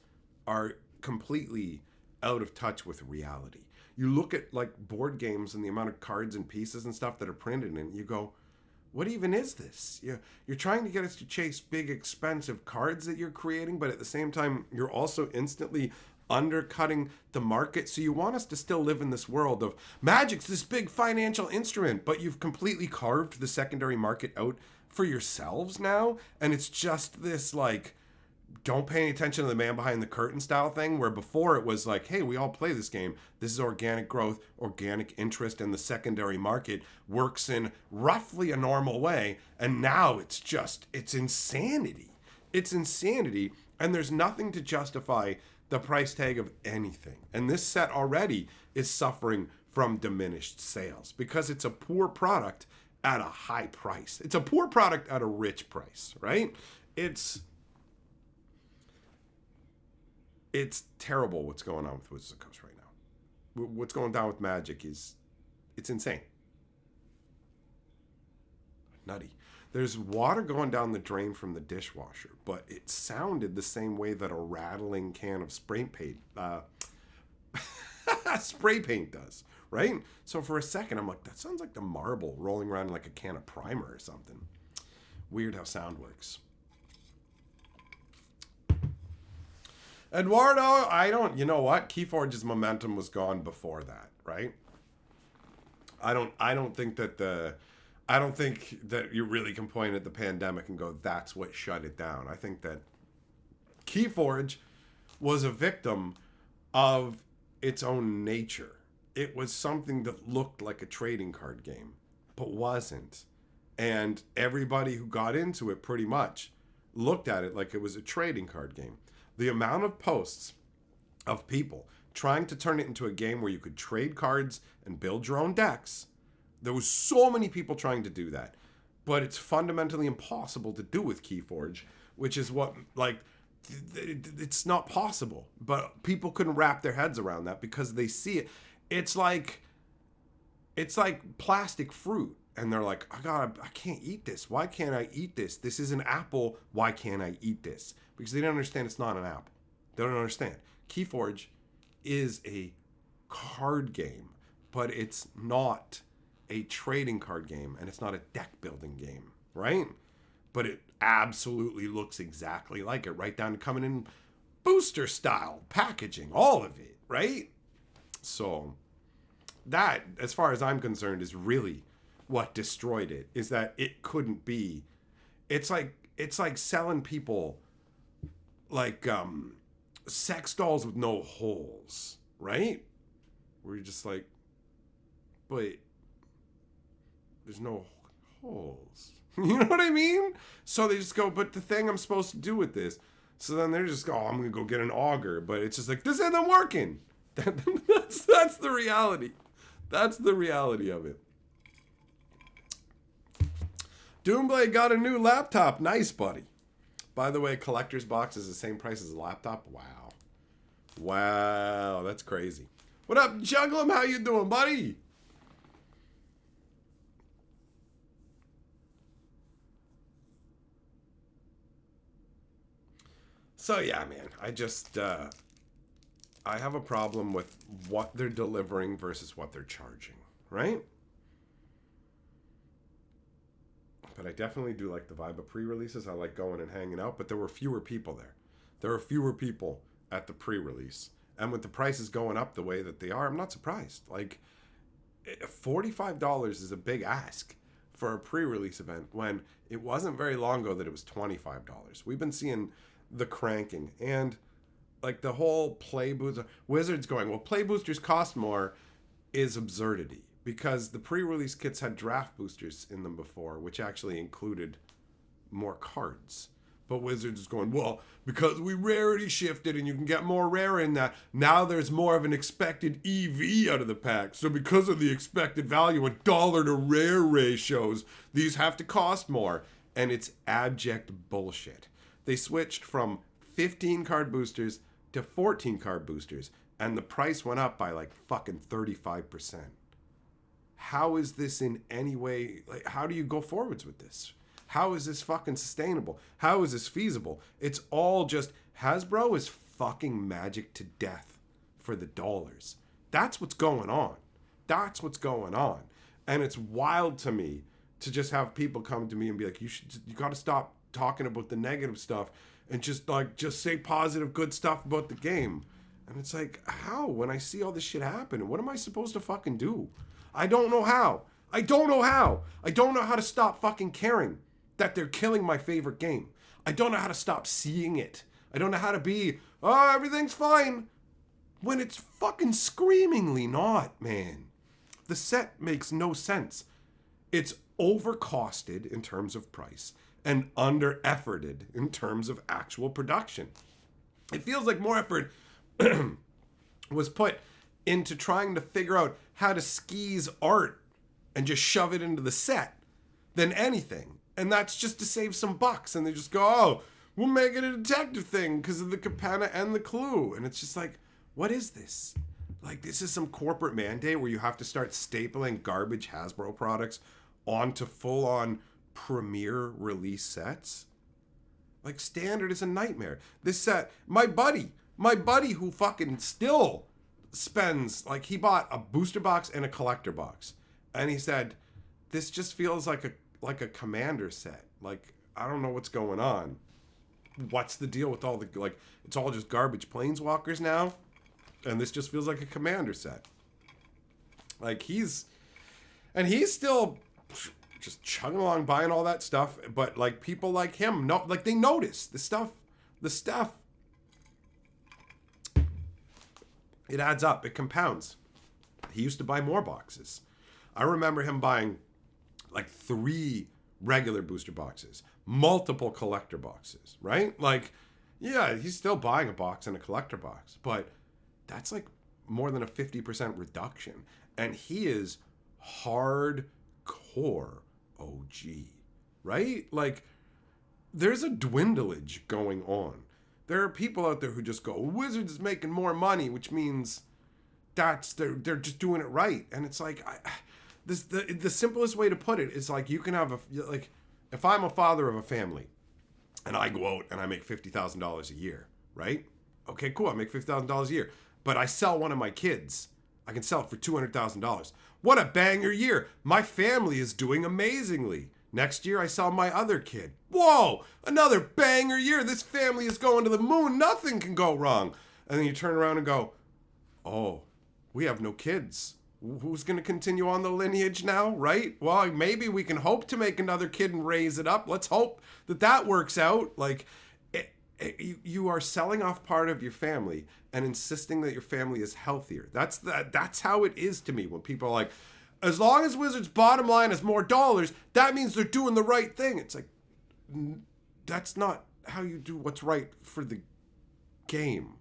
are completely out of touch with reality. You look at like board games and the amount of cards and pieces and stuff that are printed and you go, what even is this? You're trying to get us to chase big, expensive cards that you're creating, but at the same time, you're also instantly undercutting the market. So you want us to still live in this world of Magic's this big financial instrument, but you've completely carved the secondary market out for yourselves now. And it's just this like, don't pay any attention to the man behind the curtain style thing, where before it was like, hey, we all play this game. This is organic growth, organic interest, and the secondary market works in roughly a normal way. And now it's insanity. It's insanity. And there's nothing to justify the price tag of anything. And this set already is suffering from diminished sales because it's a poor product at a high price. It's a poor product at a rich price, right? It's terrible what's going on with Wizards of the Coast right now. What's going down with Magic it's insane. Nutty. There's water going down the drain from the dishwasher, but it sounded the same way that a rattling can of spray paint does, right? So for a second, I'm like, that sounds like the marble rolling around in like a can of primer or something. Weird how sound works. Eduardo, you know what? Keyforge's momentum was gone before that, right? I don't think that you really can point at the pandemic and go, that's what shut it down. I think that Keyforge was a victim of its own nature. It was something that looked like a trading card game, but wasn't. And everybody who got into it pretty much looked at it like it was a trading card game. The amount of posts of people trying to turn it into a game where you could trade cards and build your own decks, there was so many people trying to do that. But it's fundamentally impossible to do with Keyforge, which is what, like, it's not possible. But people couldn't wrap their heads around that because they see it. It's like plastic fruit. And they're like, I can't eat this. Why can't I eat this? This is an apple. Why can't I eat this? Because they don't understand it's not an apple. They don't understand. Keyforge is a card game, but it's not a trading card game, and it's not a deck building game, right? But it absolutely looks exactly like it, right down to coming in booster style packaging, all of it, right? So that, as far as I'm concerned, is really what destroyed it, is that it couldn't be. It's like selling people like sex dolls with no holes, right? Where you're just like, but there's no holes. You know what I mean? So they just go, but the thing I'm supposed to do with this. So then they're just go, I'm gonna go get an auger, but it's just like, this isn't working. That's the reality. That's the reality of it. Doomblade got a new laptop. Nice, buddy. By the way, collector's box is the same price as a laptop. Wow, that's crazy. What up, Jugglem? How you doing, buddy? So yeah, man, I have a problem with what they're delivering versus what they're charging, right? But I definitely do like the vibe of pre-releases. I like going and hanging out, but there were fewer people there. There were fewer people at the pre-release. And with the prices going up the way that they are, I'm not surprised. Like, $45 is a big ask for a pre-release event when it wasn't very long ago that it was $25. We've been seeing the cranking and like the whole play booster. Wizards going, well, play boosters cost more is absurdity. Because the pre-release kits had draft boosters in them before, which actually included more cards. But Wizards is going, well, because we rarity shifted and you can get more rare in that, now there's more of an expected EV out of the pack. So because of the expected value and dollar to rare ratios, these have to cost more. And it's abject bullshit. They switched from 15 card boosters to 14 card boosters, and the price went up by like fucking 35%. How is this in any way, like, how do you go forwards with this? How is this fucking sustainable? How is this feasible? It's all just, Hasbro is fucking Magic to death for the dollars. That's what's going on. That's what's going on. And it's wild to me to just have people come to me and be like, you got to stop talking about the negative stuff and just say positive, good stuff about the game. And it's like, how? When I see all this shit happen, what am I supposed to fucking do? I don't know how. I don't know how to stop fucking caring that they're killing my favorite game. I don't know how to stop seeing it. I don't know how to be, oh, everything's fine, when it's fucking screamingly not, man. The set makes no sense. It's overcosted in terms of price and under-efforted in terms of actual production. It feels like more effort was put into trying to figure out how to skis art and just shove it into the set than anything. And that's just to save some bucks. And they just go, oh, we'll make it a detective thing because of the Capenna and the Clue. And it's just like, what is this? Like, this is some corporate mandate where you have to start stapling garbage Hasbro products onto full-on premiere release sets. Like, standard is a nightmare. This set, my buddy who fucking still spends, like, he bought a booster box and a collector box. And he said, this just feels like a commander set. Like, I don't know what's going on. What's the deal with all the, like, it's all just garbage planeswalkers now? And this just feels like a commander set. Like, he's still just chugging along buying all that stuff. But, like, people like him, no, like, they notice the stuff, it adds up, it compounds. He used to buy more boxes. I remember him buying, like, 3 regular booster boxes, multiple collector boxes, right? Like, yeah, he's still buying a box and a collector box, but that's like more than a 50% reduction. And he is hardcore OG, right? Like, there's a dwindleage going on. There are people out there who just go, Wizards is making more money, which means they're just doing it right. And it's like, the simplest way to put it is like, you can have like, if I'm a father of a family and I go out and I make $50,000 a year, right? Okay, cool. I make $50,000 a year, but I sell one of my kids. I can sell it for $200,000. What a banger year. My family is doing amazingly. Next year, I sell my other kid. Whoa, another banger year. This family is going to the moon. Nothing can go wrong. And then you turn around and go, oh, we have no kids. Who's going to continue on the lineage now, right? Well, maybe we can hope to make another kid and raise it up. Let's hope that works out. Like, you are selling off part of your family and insisting that your family is healthier. That's how it is to me when people are like, as long as Wizards' bottom line is more dollars, that means they're doing the right thing. It's like, that's not how you do what's right for the game.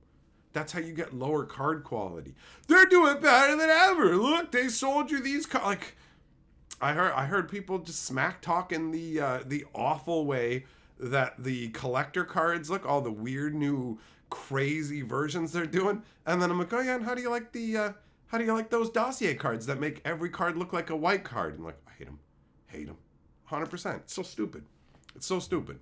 That's how you get lower card quality. They're doing better than ever. Look, they sold you these cards. Like, I heard people just smack talking the awful way that the collector cards look, all the weird new crazy versions they're doing. And then I'm like, oh yeah, and how do you like those dossier cards that make every card look like a white card? And like, I hate them, 100%. It's so stupid. It's so stupid.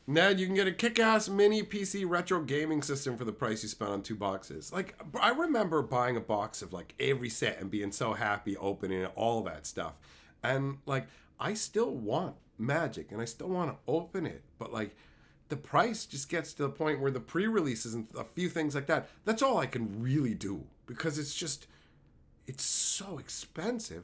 Ned, you can get a kick-ass mini PC retro gaming system for the price you spent on 2 boxes. Like, I remember buying a box of, like, every set and being so happy opening it, all that stuff. And, like, I still want Magic, and I still want to open it. But, like, the price just gets to the point where the pre-releases and a few things like that, that's all I can really do. Because it's so expensive.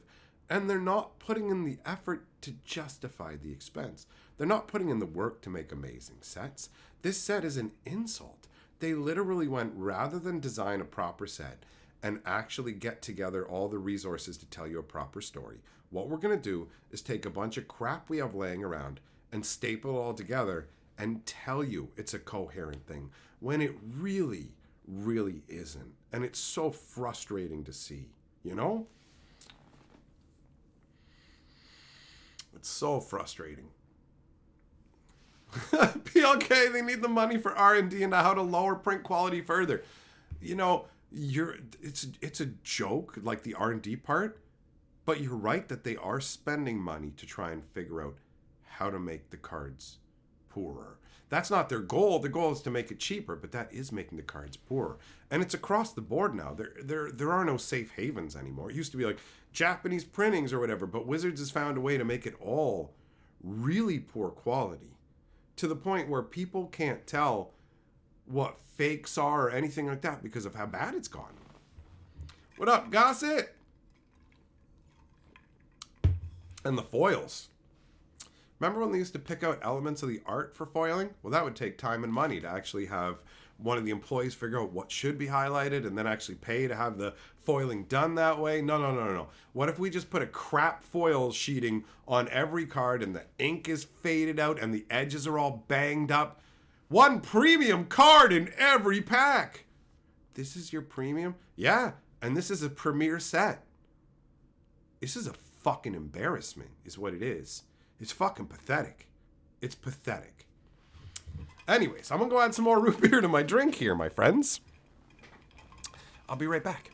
And they're not putting in the effort to justify the expense. They're not putting in the work to make amazing sets. This set is an insult. They literally went, rather than design a proper set and actually get together all the resources to tell you a proper story, what we're going to do is take a bunch of crap we have laying around and staple it all together and tell you it's a coherent thing when it really, really isn't. And it's so frustrating to see, you know? It's so frustrating. PLK, they need the money for R&D and how to lower print quality further. You know, it's a joke, like the R&D part, but you're right that they are spending money to try and figure out how to make the cards poorer. That's not their goal. The goal is to make it cheaper, but that is making the cards poorer. And it's across the board now. There are no safe havens anymore. It used to be like Japanese printings or whatever, but Wizards has found a way to make it all really poor quality, to the point where people can't tell what fakes are or anything like that because of how bad it's gone. What up, Gossip? And the foils. Remember when they used to pick out elements of the art for foiling? Well, that would take time and money to actually have one of the employees figure out what should be highlighted and then actually pay to have the foiling done that way. No. What if we just put a crap foil sheeting on every card and the ink is faded out and the edges are all banged up? One premium card in every pack. This is your premium? Yeah, and this is a premier set. This is a fucking embarrassment is what it is. It's fucking pathetic. It's pathetic. Anyways, I'm gonna go add some more root beer to my drink here, my friends. I'll be right back.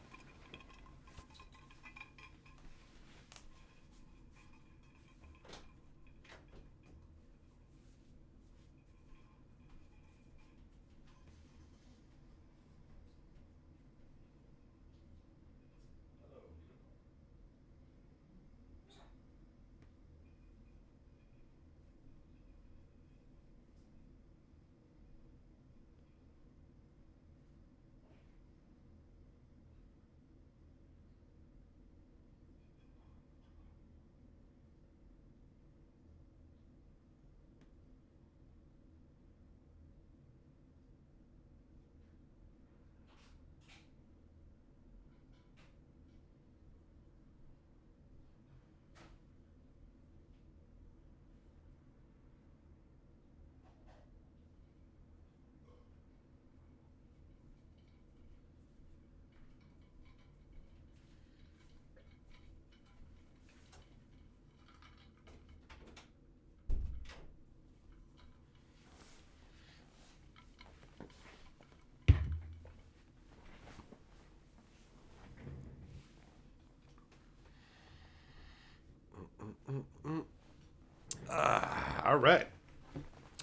All right.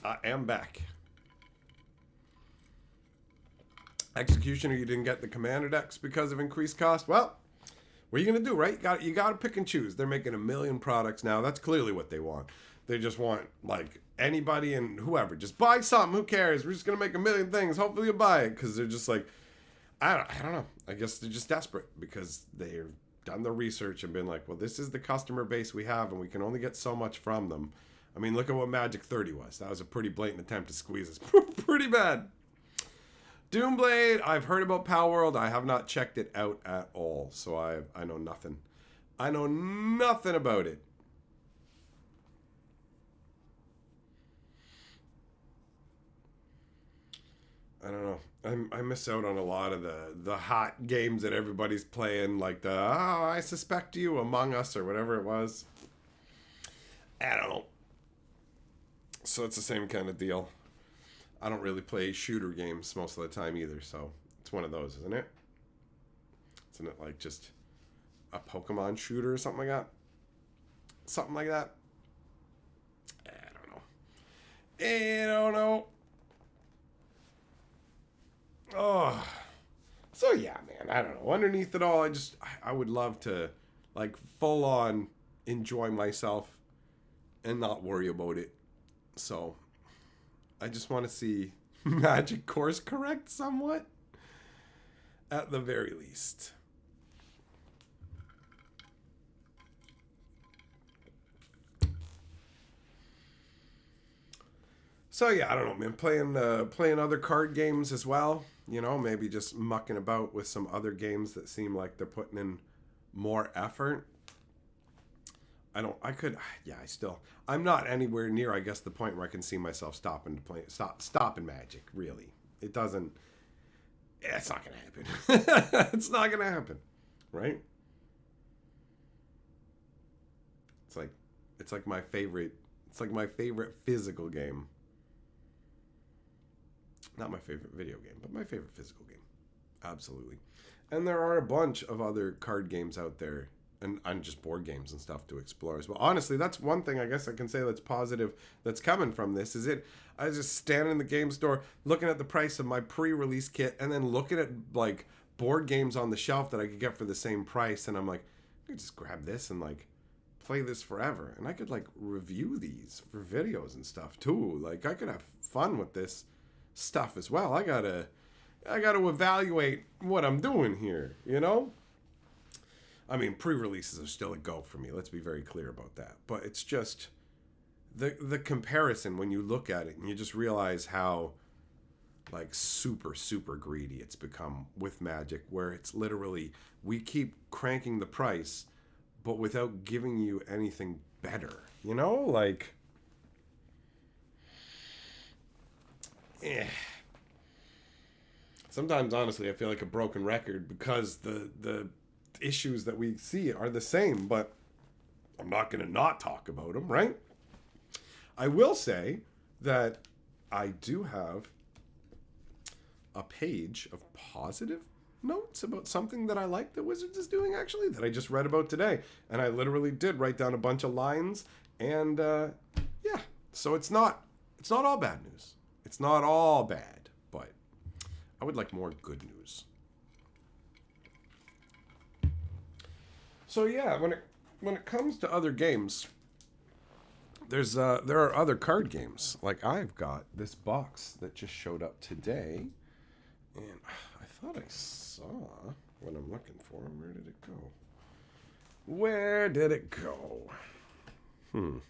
I am back. Executioner, you didn't get the commander decks because of increased cost. Well, what are you going to do, right? You got to pick and choose. They're making 1 million products now. That's clearly what they want. They just want, like, anybody and whoever. Just buy something. Who cares? We're just going to make 1 million things. Hopefully you'll buy it. Because they're just like, I don't know. I guess they're just desperate because they've done the research and been like, well, this is the customer base we have and we can only get so much from them. I mean, look at what Magic 30 was. That was a pretty blatant attempt to squeeze us. Pretty bad. Doomblade, I've heard about Palworld. I have not checked it out at all. So I know nothing. I know nothing about it. I don't know. I miss out on a lot of the hot games that everybody's playing, like the I suspect you, Among Us, or whatever it was. I don't know. So it's the same kind of deal. I don't really play shooter games most of the time either, so it's one of those, isn't it? Isn't it like just a Pokemon shooter or something like that? Something like that? I don't know. Oh, so yeah, man, I don't know. Underneath it all, I would love to, like, full on enjoy myself and not worry about it. So, I just want to see Magic course correct somewhat, at the very least. So yeah, I don't know, man. Playing other card games as well. You know, maybe just mucking about with some other games that seem like they're putting in more effort. I'm not anywhere near, I guess, the point where I can see myself stopping Magic, really. It's not going to happen. It's not going to happen, right? It's like my favorite physical game. Not my favorite video game, but my favorite physical game. Absolutely. And there are a bunch of other card games out there and just board games and stuff to explore as well. Honestly, that's one thing I guess I can say that's positive that's coming from this. I was just standing in the game store looking at the price of my pre-release kit and then looking at like board games on the shelf that I could get for the same price. And I'm like, I could just grab this and like play this forever. And I could like review these for videos and stuff too. Like I could have fun with this stuff as well. I gotta evaluate what I'm doing here, you know? I mean, pre-releases are still a go for me. Let's be very clear about that. But it's just the comparison when you look at it and you just realize how like super, super greedy it's become with Magic, where it's literally we keep cranking the price, but without giving you anything better, you know? Like, sometimes, honestly, I feel like a broken record because the issues that we see are the same, but I'm not going to not talk about them, right? I will say that I do have a page of positive notes about something that I like that Wizards is doing, actually, that I just read about today. And I literally did write down a bunch of lines. And yeah, so it's not all bad news. It's not all bad, but I would like more good news. So yeah, when it comes to other games, there are other card games. Like I've got this box that just showed up today, and I thought I saw what I'm looking for. Where did it go? Where did it go? Ain't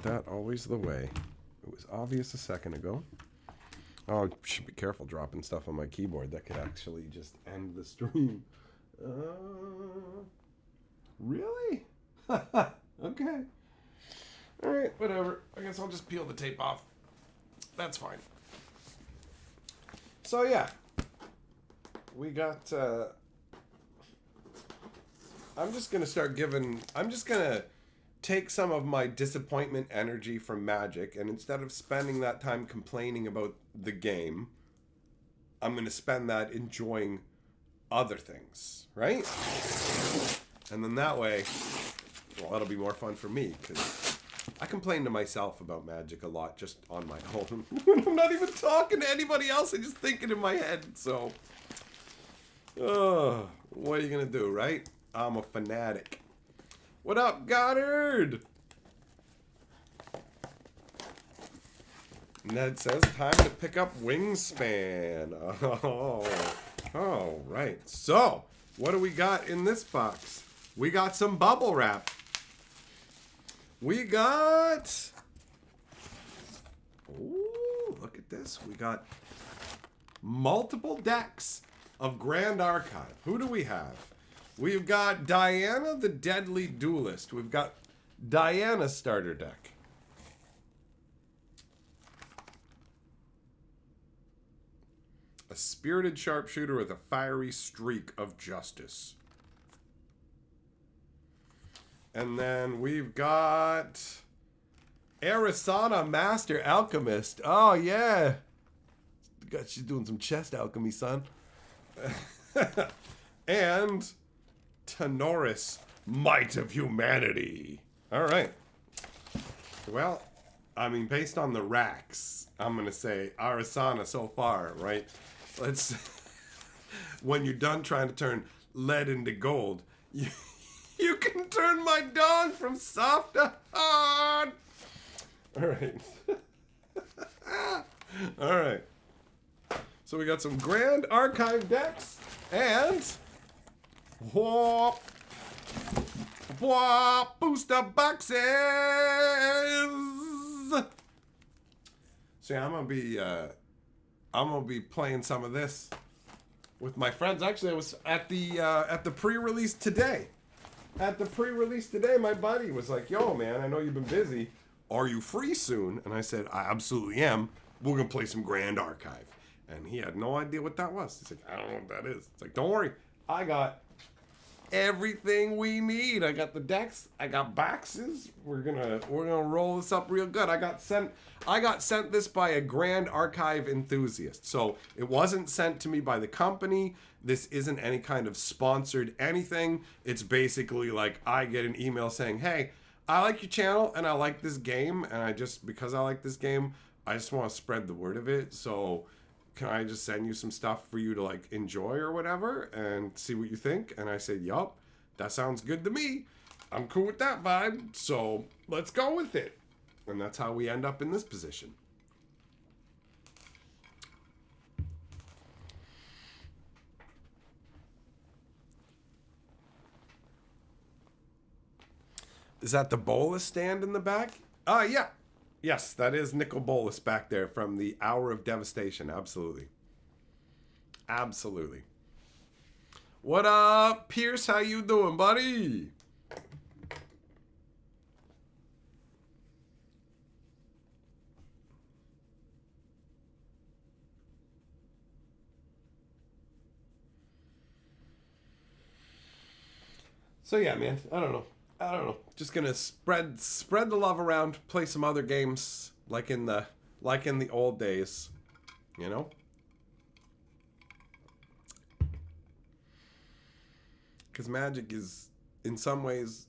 that always the way? It was obvious a second ago. Oh, I should be careful dropping stuff on my keyboard. That could actually just end the stream. Really? Okay. Alright, whatever. I guess I'll just peel the tape off. That's fine. So, yeah. We got, I'm just going to take some of my disappointment energy from Magic, and instead of spending that time complaining about the game, I'm going to spend that enjoying other things, right? And then that way, well, that'll be more fun for me, because I complain to myself about Magic a lot just on my own. I'm not even talking to anybody else, I'm just thinking in my head, so... what are you going to do, right? I'm a fanatic. What up, Goddard? Ned says, time to pick up Wingspan. Oh, right. So, what do we got in this box? We got some bubble wrap. We got... Ooh, look at this. We got multiple decks of Grand Archive. Who do we have? We've got Diana the Deadly Duelist. We've got Diana starter deck. A spirited sharpshooter with a fiery streak of justice. And then we've got Arisana Master Alchemist. Oh, yeah. She's doing some chest alchemy, son. And Tenoris, Might of Humanity. All right. Well, I mean, based on the racks, I'm going to say Arisana so far, right? Let's... When you're done trying to turn lead into gold, you can turn my dawn from soft to hard. All right. All right. So we got some Grand Archive decks and... Whoop! Whoop! Booster boxes! So yeah, I'm gonna be playing some of this with my friends. Actually, I was at the pre-release today. At the pre-release today, my buddy was like, "Yo, man, I know you've been busy. Are you free soon?" And I said, "I absolutely am. We're gonna play some Grand Archive." And he had no idea what that was. He's like, "I don't know what that is." It's like, "Don't worry, I got everything we need. I got the decks. I got boxes. We're gonna roll this up real good." I got sent this by a Grand Archive enthusiast. So it wasn't sent to me by the company. This isn't any kind of sponsored anything. It's basically like I get an email saying, "Hey, I like your channel and I like this game, and because I like this game, I just want to spread the word of it. So can I just send you some stuff for you to like enjoy or whatever and see what you think?" And I said, "Yup, that sounds good to me. I'm cool with that vibe. So let's go with it." And that's how we end up in this position. Is that the Bolas stand in the back? Yeah. Yes, that is Nicol Bolas back there from the Hour of Devastation. Absolutely. Absolutely. What up, Pierce? How you doing, buddy? So yeah, man, I don't know. I don't know. Just gonna spread the love around. Play some other games like in the old days, you know. Because Magic is in some ways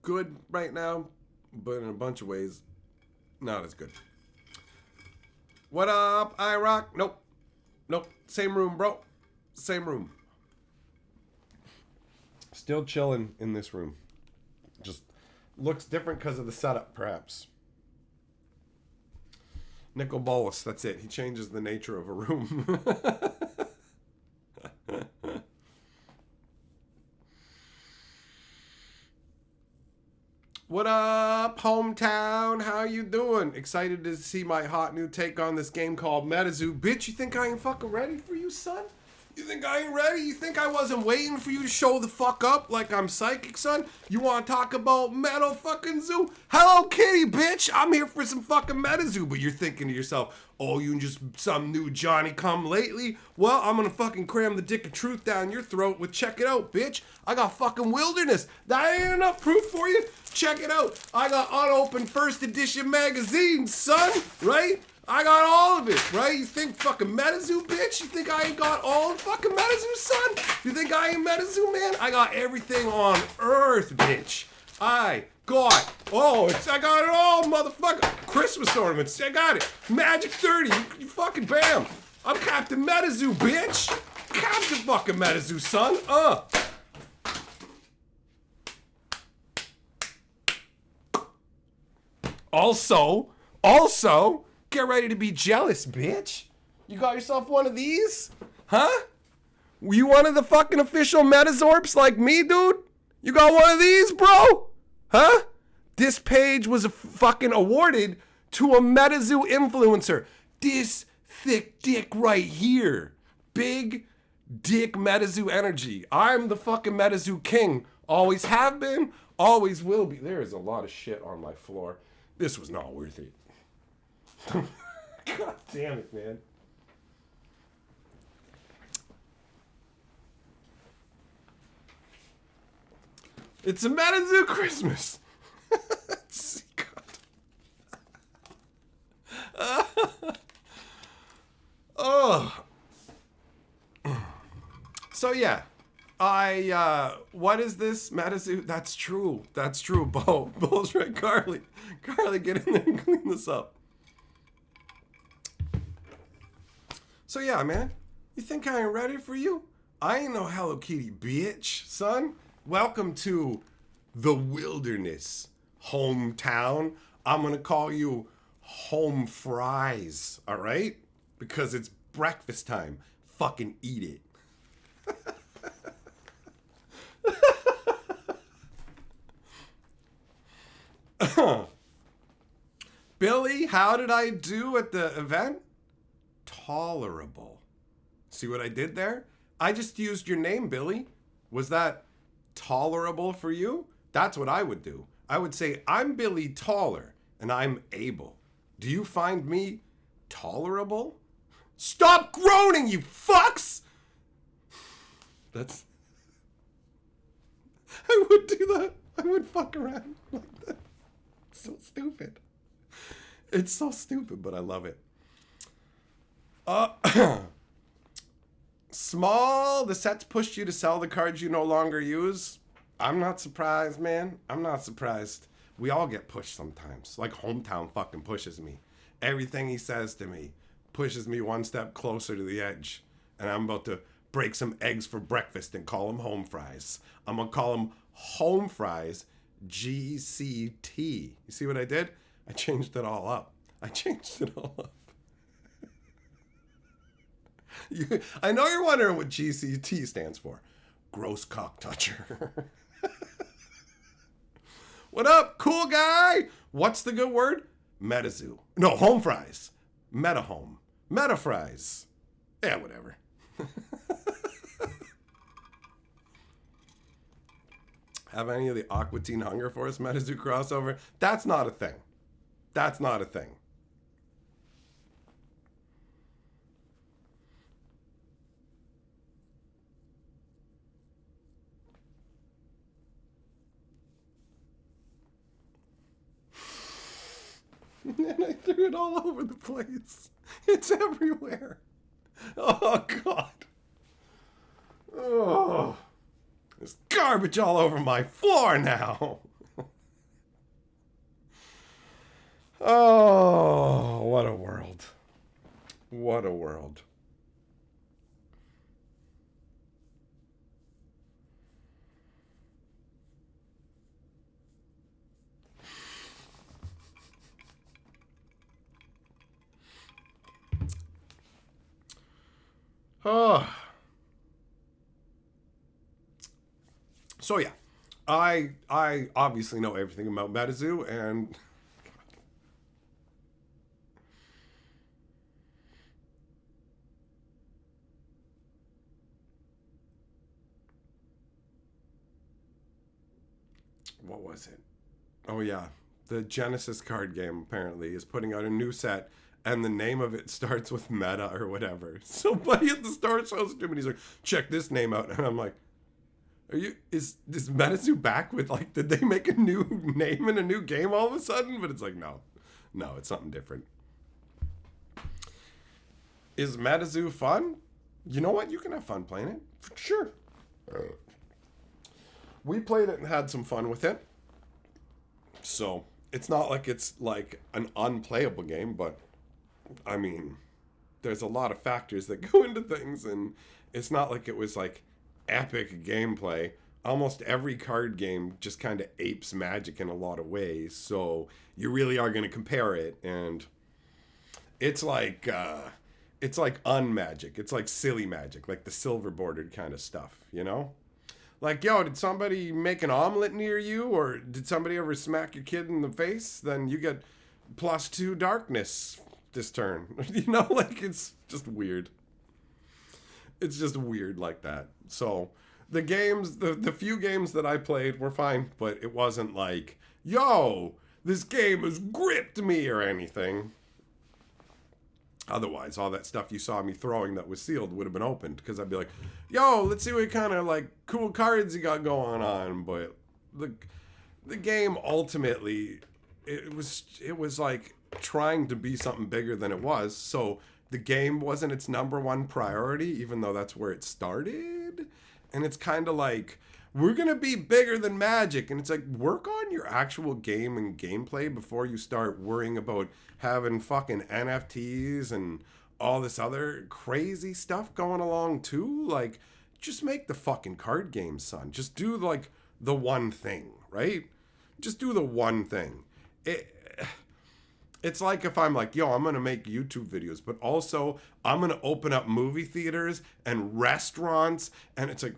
good right now, but in a bunch of ways not as good. What up, iRock? Nope. Nope. Same room, bro. Same room. Still chilling in this room. Just looks different because of the setup, perhaps. Nicol Bolas, that's it. He changes the nature of a room. What up, hometown? How you doing? Excited to see my hot new take on this game called MetaZoo. Bitch, you think I ain't fucking ready for you, son? You think I ain't ready? You think I wasn't waiting for you to show the fuck up like I'm psychic, son? You want to talk about Meta fucking Zoo? Hello Kitty, bitch! I'm here for some fucking MetaZoo, but you're thinking to yourself, oh, you just some new Johnny come lately? Well, I'm gonna fucking cram the dick of truth down your throat with check it out, bitch. I got fucking Wilderness. That ain't enough proof for you? Check it out. I got unopened first edition magazines, son, right? I got all of it, right? You think fucking MetaZoo, bitch? You think I ain't got all of fucking MetaZoo, son? You think I ain't MetaZoo, man? I got everything on Earth, bitch. I got it all, motherfucker. Christmas ornaments, I got it. Magic 30, you fucking bam. I'm Captain MetaZoo, bitch. Captain fucking MetaZoo, son. Also, get ready to be jealous, bitch. You got yourself one of these? Huh? Were you one of the fucking official Metazorps like me, dude? You got one of these, bro? Huh? This page was fucking awarded to a MetaZoo influencer. This thick dick right here. Big dick MetaZoo energy. I'm the fucking MetaZoo king. Always have been, always will be. There is a lot of shit on my floor. This was not worth it. God damn it, man. It's a MetaZoo Christmas. Oh. So yeah. What is this? MetaZoo? That's true. That's true. Bo's right, Carly. Carly, get in there and clean this up. So yeah, man. You think I ain't ready for you? I ain't no Hello Kitty, bitch, son. Welcome to the wilderness, hometown. I'm gonna call you Home Fries, all right? Because it's breakfast time. Fucking eat it. Billy, how did I do at the event? Tolerable. See what I did there? I just used your name, Billy. Was that tolerable for you? That's what I would do. I would say, I'm Billy Taller, and I'm able. Do you find me tolerable? Stop groaning, you fucks! I would do that. I would fuck around like that. It's so stupid. It's so stupid, but I love it. Small, the set's pushed you to sell the cards you no longer use. I'm not surprised, man. I'm not surprised. We all get pushed sometimes. Like Hometown fucking pushes me. Everything he says to me pushes me one step closer to the edge. And I'm about to break some eggs for breakfast and call them Home Fries. I'm going to call them Home Fries GCT. You see what I did? I changed it all up. I know you're wondering what GCT stands for. Gross cock toucher. What up, cool guy? What's the good word? MetaZoo. No, Home Fries. Meta Home. Meta Fries. Yeah, whatever. Have any of the Aqua Teen Hunger Force MetaZoo crossover? That's not a thing. That's not a thing. And I threw it all over the place. It's everywhere. Oh, God. Oh. There's garbage all over my floor now. Oh, what a world. What a world. Oh. So yeah, I obviously know everything about MetaZoo, and what was it? Oh yeah, the Genesis card game apparently is putting out a new set, and the name of it starts with Meta or whatever. So buddy at the store shows it to me, and he's like, "Check this name out," and I'm like, "Are you? Is MetaZoo back with like? Did they make a new name and a new game all of a sudden?" But it's like, no, no, it's something different. Is MetaZoo fun? You know what? You can have fun playing it. For sure. We played it and had some fun with it. So it's not like it's like an unplayable game, but I mean, there's a lot of factors that go into things, and it's not like it was like epic gameplay. Almost every card game just kind of apes Magic in a lot of ways, so you really are going to compare it, and it's like unmagic. It's like silly Magic, like the silver bordered kind of stuff, you know? Like, yo, did somebody make an omelet near you, or did somebody ever smack your kid in the face? Then you get +2 darkness this turn. You know, like, it's just weird. It's just weird like that. So, the games, the few games that I played were fine, but it wasn't like, yo, this game has gripped me or anything. Otherwise, all that stuff you saw me throwing that was sealed would have been opened, because I'd be like, yo, let's see what kind of like cool cards you got going on. But the game ultimately, it was like trying to be something bigger than it was. So the game wasn't its number one priority, even though that's where it started. And it's kind of like, we're going to be bigger than Magic. And it's like, work on your actual game and gameplay before you start worrying about having fucking NFTs and all this other crazy stuff going along too. Like, just make the fucking card game, son. Just do like the one thing, right? Just do the one thing. It's like if I'm like, yo, I'm going to make YouTube videos, but also I'm going to open up movie theaters and restaurants. And it's like,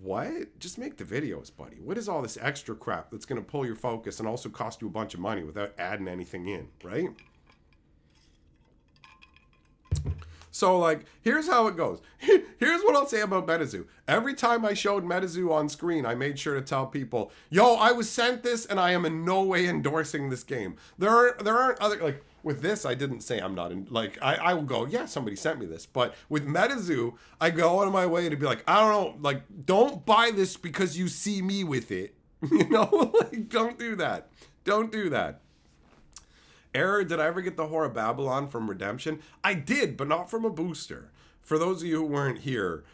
what? Just make the videos, buddy. What is all this extra crap that's going to pull your focus and also cost you a bunch of money without adding anything in, right? So, like, here's how it goes. Here's what I'll say about MetaZoo. Every time I showed MetaZoo on screen, I made sure to tell people, yo, I was sent this and I am in no way endorsing this game. There aren't other, like, with this, I didn't say I'm not in, like, I will go, yeah, somebody sent me this. But with MetaZoo, I go out of my way to be like, I don't know, like, don't buy this because you see me with it. You know, like, don't do that. Don't do that. Error, did I ever get the Whore of Babylon from Redemption? I did, but not from a booster. For those of you who weren't here,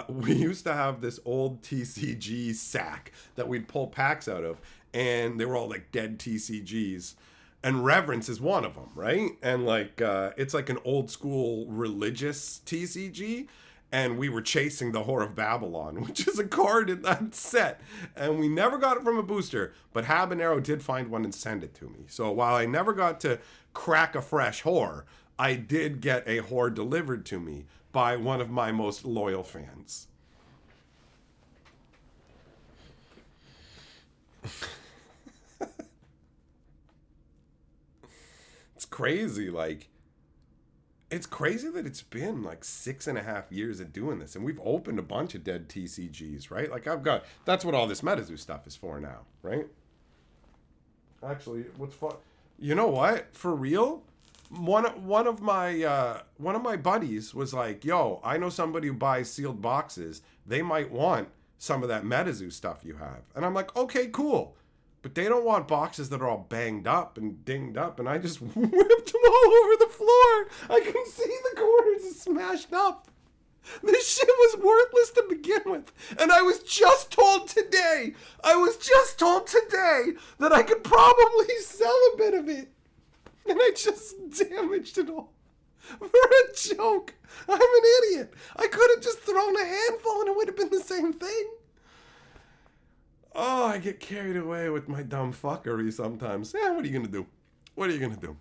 we used to have this old TCG sack that we'd pull packs out of, and they were all like dead TCGs. And Reverence is one of them, right? And like, it's like an old school religious TCG. And we were chasing the Whore of Babylon, which is a card in that set. And we never got it from a booster, but Habanero did find one and send it to me. So while I never got to crack a fresh whore, I did get a whore delivered to me by one of my most loyal fans. It's crazy, like, it's crazy that it's been like 6.5 years of doing this, and we've opened a bunch of dead TCGs, right? Like, that's what all this MetaZoo stuff is for now, right? Actually, what's fun? You know what? For real, one of my buddies was like, "Yo, I know somebody who buys sealed boxes. They might want some of that MetaZoo stuff you have." And I'm like, "Okay, cool. But they don't want boxes that are all banged up and dinged up, and I just whipped them all over the floor. I can see the corners smashed up. This shit was worthless to begin with. And I was just told today that I could probably sell a bit of it. And I just damaged it all. For a joke. I'm an idiot. I could have just thrown a handful and it would have been the same thing. Oh, I get carried away with my dumb fuckery sometimes. Yeah, what are you going to do? What are you going to do?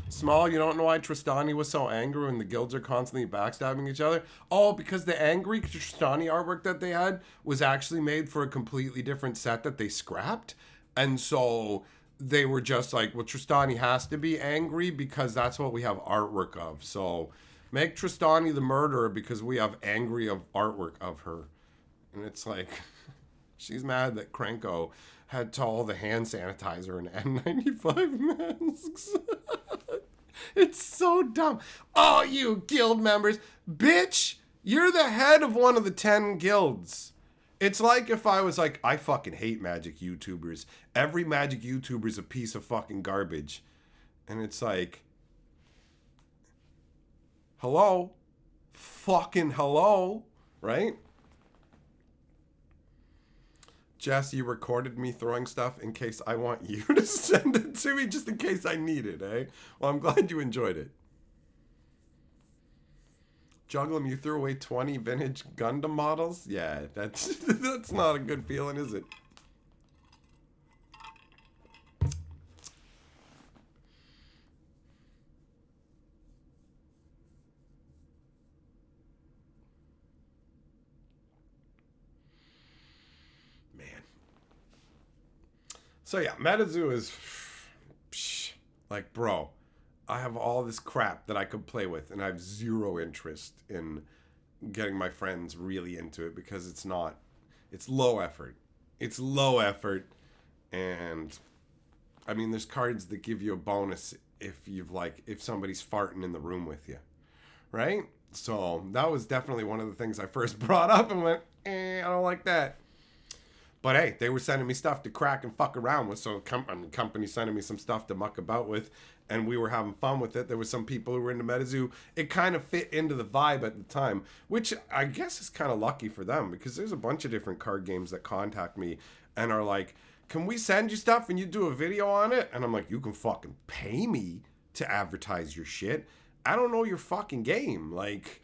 Small, you don't know why Tristani was so angry when the guilds are constantly backstabbing each other? Oh, because the angry Tristani artwork that they had was actually made for a completely different set that they scrapped. And so they were just like, well, Tristani has to be angry because that's what we have artwork of. So make Tristani the murderer because we have angry of artwork of her. And it's like, she's mad that Krenko had to all the hand sanitizer and N95 masks. It's so dumb. Oh, you guild members. Bitch, you're the head of one of the 10 guilds. It's like if I was like, I fucking hate magic YouTubers. Every magic YouTuber is a piece of fucking garbage. And it's like, hello? Fucking hello? Right? Jess, you recorded me throwing stuff in case I want you to send it to me, just in case I need it, eh? Well, I'm glad you enjoyed it. Jugglem, you threw away 20 vintage Gundam models? Yeah, that's not a good feeling, is it? Man. So yeah, MetaZoo is... like, bro, I have all this crap that I could play with, and I have zero interest in getting my friends really into it because it's low effort. It's low effort, and I mean, there's cards that give you a bonus if somebody's farting in the room with you, right? So that was definitely one of the things I first brought up and went, I don't like that. But hey, they were sending me stuff to crack and fuck around with, so company sending me some stuff to muck about with, and we were having fun with it. There were some people who were into MetaZoo. It kind of fit into the vibe at the time, which I guess is kind of lucky for them, because there's a bunch of different card games that contact me and are like, can we send you stuff and you do a video on it? And I'm like, you can fucking pay me to advertise your shit. I don't know your fucking game. Like...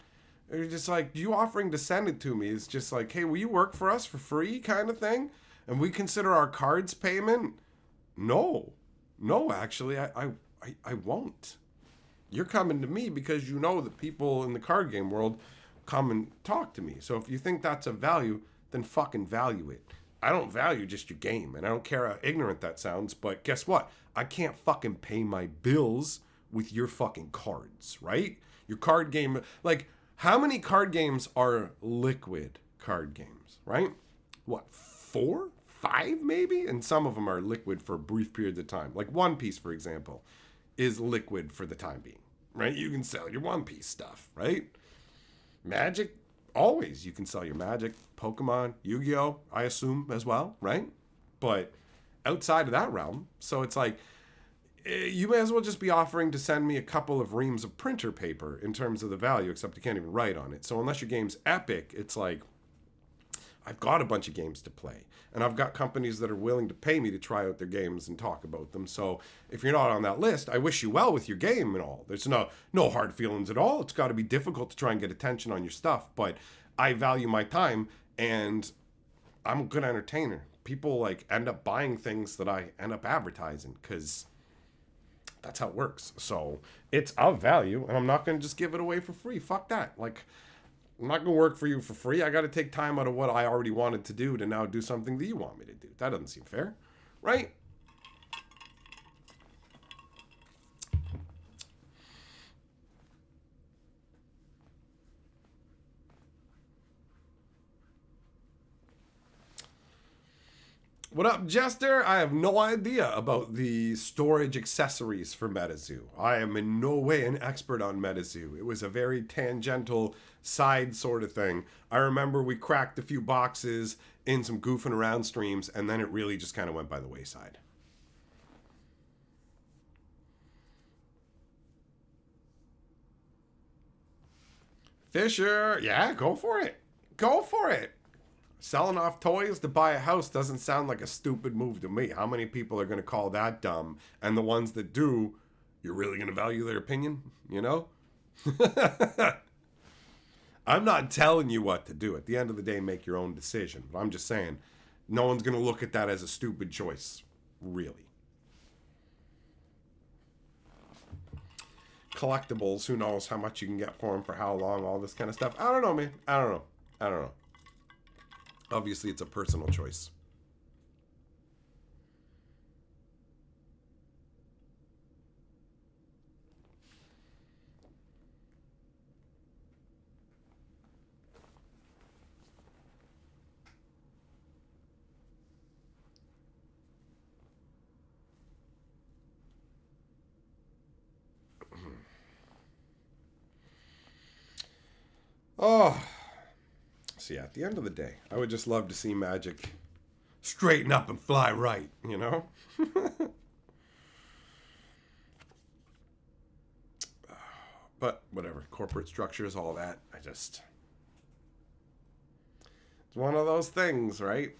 They're just like, you offering to send it to me is just like, hey, will you work for us for free kind of thing? And we consider our cards payment? No, actually, I won't. You're coming to me because you know that people in the card game world come and talk to me. So if you think that's a value, then fucking value it. I don't value just your game, and I don't care how ignorant that sounds, but guess what? I can't fucking pay my bills with your fucking cards, right? Your card game, like... How many card games are liquid card games, right? What, 4? 5 maybe? And some of them are liquid for brief periods of time. Like One Piece, for example, is liquid for the time being, right? You can sell your One Piece stuff, right? Magic, always you can sell your Magic. Pokemon, Yu-Gi-Oh, I assume as well, right? But outside of that realm, so it's like, you may as well just be offering to send me a couple of reams of printer paper in terms of the value, except you can't even write on it. So unless your game's epic, it's like, I've got a bunch of games to play. And I've got companies that are willing to pay me to try out their games and talk about them. So if you're not on that list, I wish you well with your game and all. There's no hard feelings at all. It's got to be difficult to try and get attention on your stuff. But I value my time, and I'm a good entertainer. People like end up buying things that I end up advertising because... that's how it works. So it's of value, and I'm not going to just give it away for free. Fuck that. Like, I'm not going to work for you for free. I got to take time out of what I already wanted to do to now do something that you want me to do. That doesn't seem fair, right? What up, Jester? I have no idea about the storage accessories for MetaZoo. I am in no way an expert on MetaZoo. It was a very tangential side sort of thing. I remember we cracked a few boxes in some goofing around streams, and then it really just kind of went by the wayside. Fisher, yeah, go for it. Go for it. Selling off toys to buy a house doesn't sound like a stupid move to me. How many people are going to call that dumb? And the ones that do, you're really going to value their opinion? You know? I'm not telling you what to do. At the end of the day, make your own decision. But I'm just saying, no one's going to look at that as a stupid choice. Really. Collectibles, who knows how much you can get for them, for how long, all this kind of stuff. I don't know, man. I don't know. Obviously, it's a personal choice. Oh. See, at the end of the day, I would just love to see Magic straighten up and fly right, you know? But whatever, corporate structures, all that, it's one of those things, right?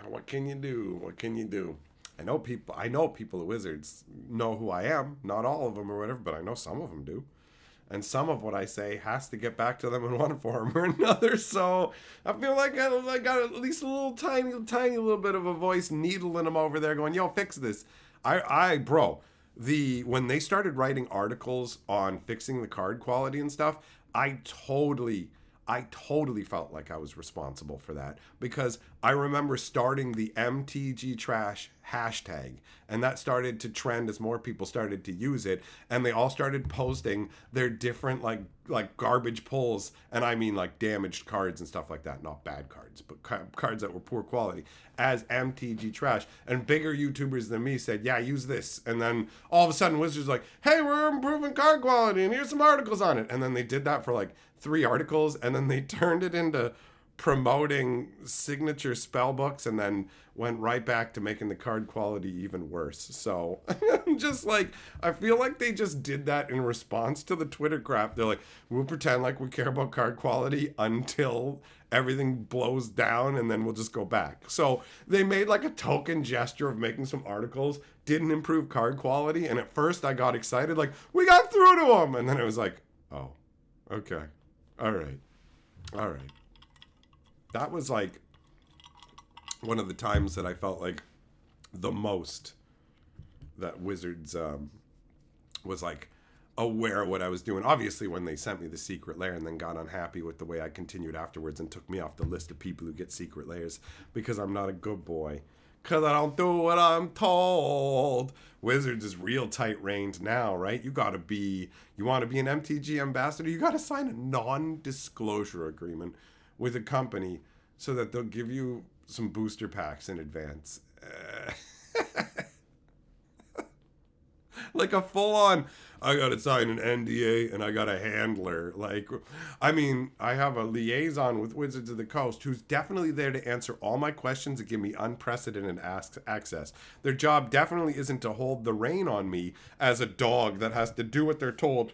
What can you do? What can you do? I know people at Wizards know who I am. Not all of them or whatever, but I know some of them do. And some of what I say has to get back to them in one form or another. So I feel like I got at least a little tiny little bit of a voice needling them over there going, yo, fix this. Bro, when they started writing articles on fixing the card quality and stuff, I totally felt like I was responsible for that, because I remember starting the MTG Trash hashtag, and that started to trend as more people started to use it, and they all started posting their different like garbage pulls, and I mean like damaged cards and stuff like that, not bad cards, but cards that were poor quality, as MTG Trash. And bigger YouTubers than me said, yeah, use this. And then all of a sudden Wizards like, hey, we're improving card quality and here's some articles on it. And then they did that for like 3 articles, and then they turned it into promoting signature spell books, and then went right back to making the card quality even worse. So I'm just like, I feel like they just did that in response to the Twitter crap. They're like, we'll pretend like we care about card quality until everything blows down, and then we'll just go back. So they made like a token gesture of making some articles, didn't improve card quality, and at first I got excited, like, we got through to them, and then it was like, oh, okay, all right. That was like one of the times that I felt like the most that Wizards was like aware of what I was doing. Obviously, when they sent me the secret lair and then got unhappy with the way I continued afterwards and took me off the list of people who get secret lairs because I'm not a good boy, because I don't do what I'm told. Wizards is real tight-reined now, right? You want to be an MTG ambassador, you got to sign a non-disclosure agreement with a company so that they'll give you some booster packs in advance. Like a full-on, I got to sign an NDA and I got a handler. Like, I mean, I have a liaison with Wizards of the Coast who's definitely there to answer all my questions and give me unprecedented access. Their job definitely isn't to hold the rein on me as a dog that has to do what they're told.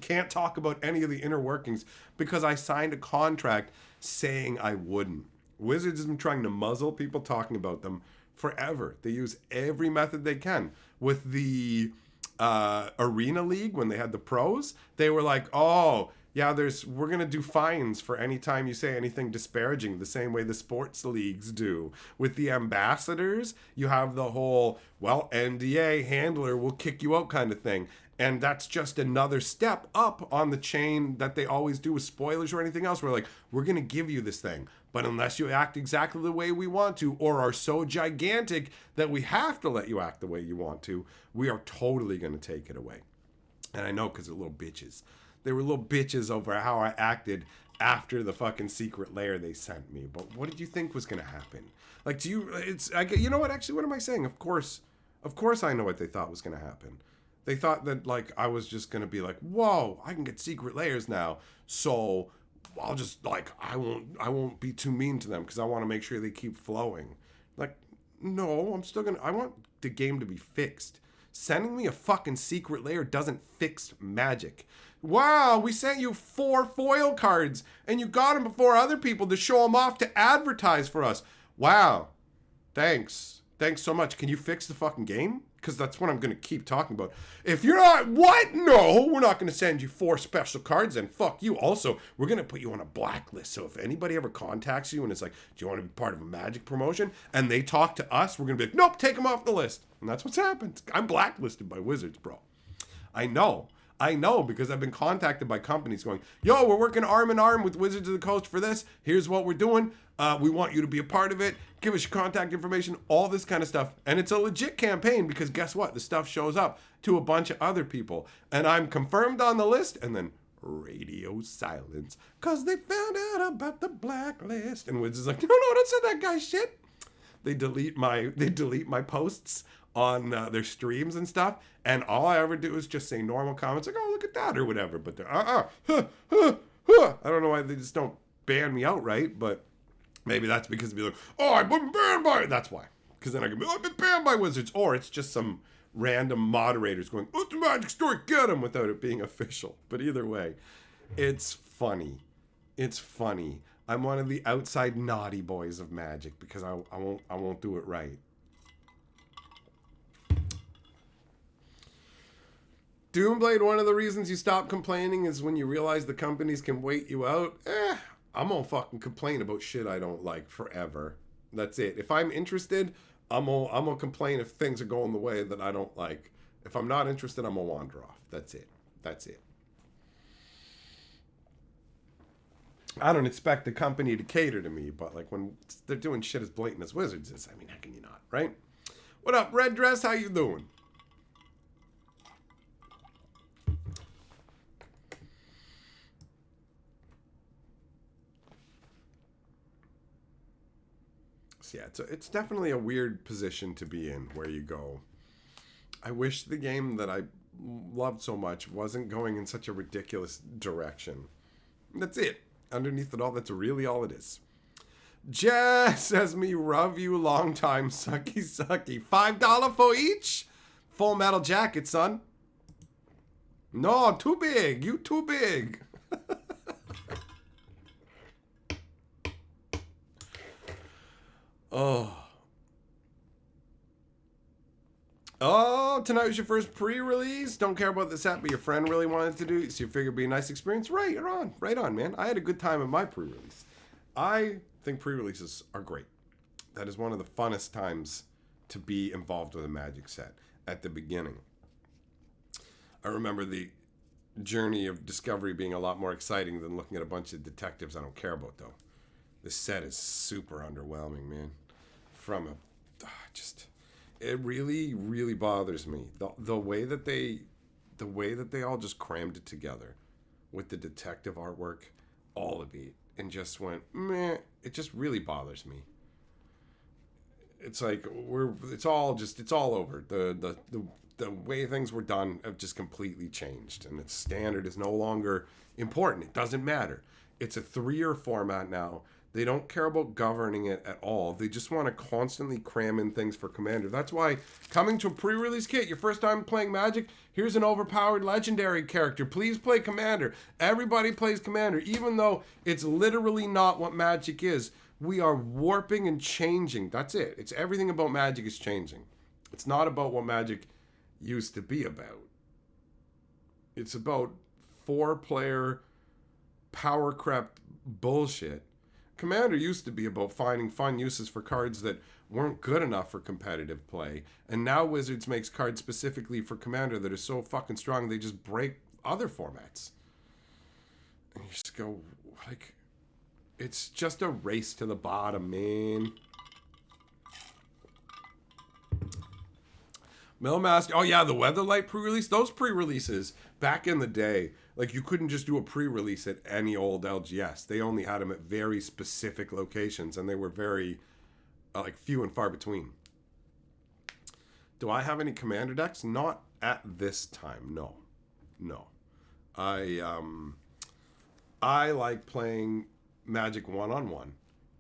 Can't talk about any of the inner workings because I signed a contract saying I wouldn't. Wizards has been trying to muzzle people talking about them forever. They use every method they can. With the Arena League, when they had the pros, they were like, oh, yeah, we're going to do fines for any time you say anything disparaging, the same way the sports leagues do. With the ambassadors, you have the whole, well, NDA handler will kick you out kind of thing. And that's just another step up on the chain that they always do with spoilers or anything else. We're like, we're going to give you this thing, but unless you act exactly the way we want to, or are so gigantic that we have to let you act the way you want to, we are totally going to take it away. And I know, because they're little bitches. They were little bitches over how I acted after the fucking secret lair they sent me. But what did you think was gonna happen? Like, do you? You know what? Actually, what am I saying? Of course I know what they thought was gonna happen. They thought that like I was just gonna be like, whoa, I can get secret layers now, so I'll just like I won't be too mean to them because I want to make sure they keep flowing. Like, no, I want the game to be fixed. Sending me a fucking secret layer doesn't fix Magic. Wow, we sent you 4 foil cards and you got them before other people to show them off to advertise for us. Wow. Thanks so much. Can you fix the fucking game? Because that's what I'm going to keep talking about. If you're not, what? No, we're not going to send you 4 special cards and fuck you. Also, we're going to put you on a blacklist. So if anybody ever contacts you and it's like, do you want to be part of a Magic promotion? And they talk to us, we're going to be like, nope, take them off the list. And that's what's happened. I'm blacklisted by Wizards, bro. I know because I've been contacted by companies going, yo, we're working arm in arm with Wizards of the Coast for this. Here's what we're doing. We want you to be a part of it. Give us your contact information, all this kind of stuff. And it's a legit campaign because guess what? The stuff shows up to a bunch of other people. And I'm confirmed on the list and then radio silence because they found out about the blacklist. And Wizards is like, no, don't send that guy shit. They delete my posts on their streams and stuff, and all I ever do is just say normal comments like, oh, look at that or whatever, but they're I don't know why they just don't ban me outright, but maybe that's because they'll be like, oh, I've been banned by it. That's why, because then I can be, oh, I've been banned by Wizards, or it's just some random moderators going, what's the Magic story, get them, without it being official. But either way, it's funny. I'm one of the outside naughty boys of Magic because I won't do it right. Doomblade, one of the reasons you stop complaining is when you realize the companies can wait you out. I'm gonna fucking complain about shit I don't like forever. That's it. If I'm interested, I'm gonna complain if things are going the way that I don't like. If I'm not interested, I'm gonna wander off. That's it. I don't expect the company to cater to me, but like when they're doing shit as blatant as Wizards is, I mean, how can you not, right? What up, Red Dress? How you doing? Yeah, it's definitely a weird position to be in where you go, I wish the game that I loved so much wasn't going in such a ridiculous direction. That's it. Underneath it all, that's really all it is. Jess says me rub you long time, sucky. $5 for each? Full Metal Jacket, son. No, too big. You too big. Oh, tonight was your first pre-release. Don't care about the set, but your friend really wanted to do it, so you figured it'd be a nice experience. Right on, man. I had a good time at my pre-release. I think pre-releases are great. That is one of the funnest times to be involved with a Magic set at the beginning. I remember the journey of discovery being a lot more exciting than looking at a bunch of detectives I don't care about, though. This set is super underwhelming, man. It really, really bothers me. The way that they all just crammed it together with the detective artwork, all of it, and just went, meh, it just really bothers me. It's like it's all over. The way things were done have just completely changed, and its standard is no longer important. It doesn't matter. It's a 3-year format now. They don't care about governing it at all. They just want to constantly cram in things for Commander. That's why coming to a pre-release kit, your first time playing Magic, here's an overpowered legendary character. Please play Commander. Everybody plays Commander, even though it's literally not what Magic is. We are warping and changing. That's it. It's everything about Magic is changing. It's not about what Magic used to be about. It's about 4-player power crept bullshit. Commander used to be about finding fun uses for cards that weren't good enough for competitive play, and now Wizards makes cards specifically for Commander that are so fucking strong they just break other formats. And you just go, like, it's just a race to the bottom, man. Millmaster, oh yeah, the Weatherlight pre-release, those pre-releases Back in the day, like you couldn't just do a pre-release at any old LGS. They only had them at very specific locations, and they were very like few and far between. Do I have any commander decks? Not at this time. No. I like playing Magic one-on-one,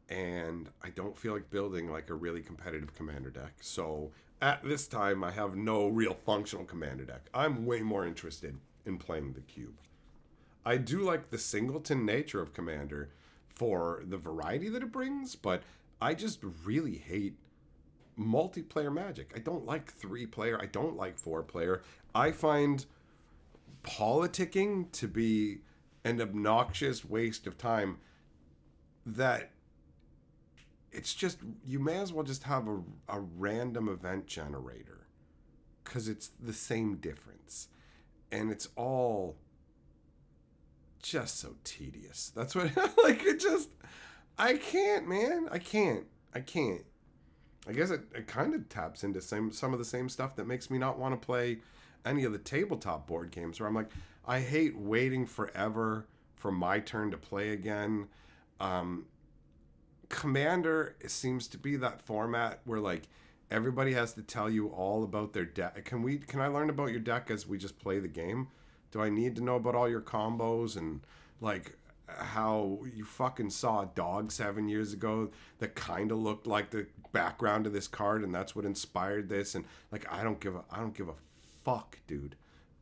and I don't feel like building like a really competitive commander deck. So at this time, I have no real functional commander deck. I'm way more interested in playing the cube. I do like the singleton nature of commander for the variety that it brings, but I just really hate multiplayer Magic. I don't like 3-player. I don't like 4-player. I find politicking to be an obnoxious waste of time that it's just, you may as well just have a random event generator because it's the same difference. And it's all just so tedious. That's what, like, it just, I can't, man. I can't. I guess it kind of taps into some of the same stuff that makes me not want to play any of the tabletop board games where I'm like, I hate waiting forever for my turn to play again. Commander seems to be that format where like everybody has to tell you all about their deck. Can I learn about your deck as we just play the game? Do I need to know about all your combos and like how you fucking saw a dog 7 years ago that kind of looked like the background of this card and that's what inspired this? And like I don't give a fuck, dude.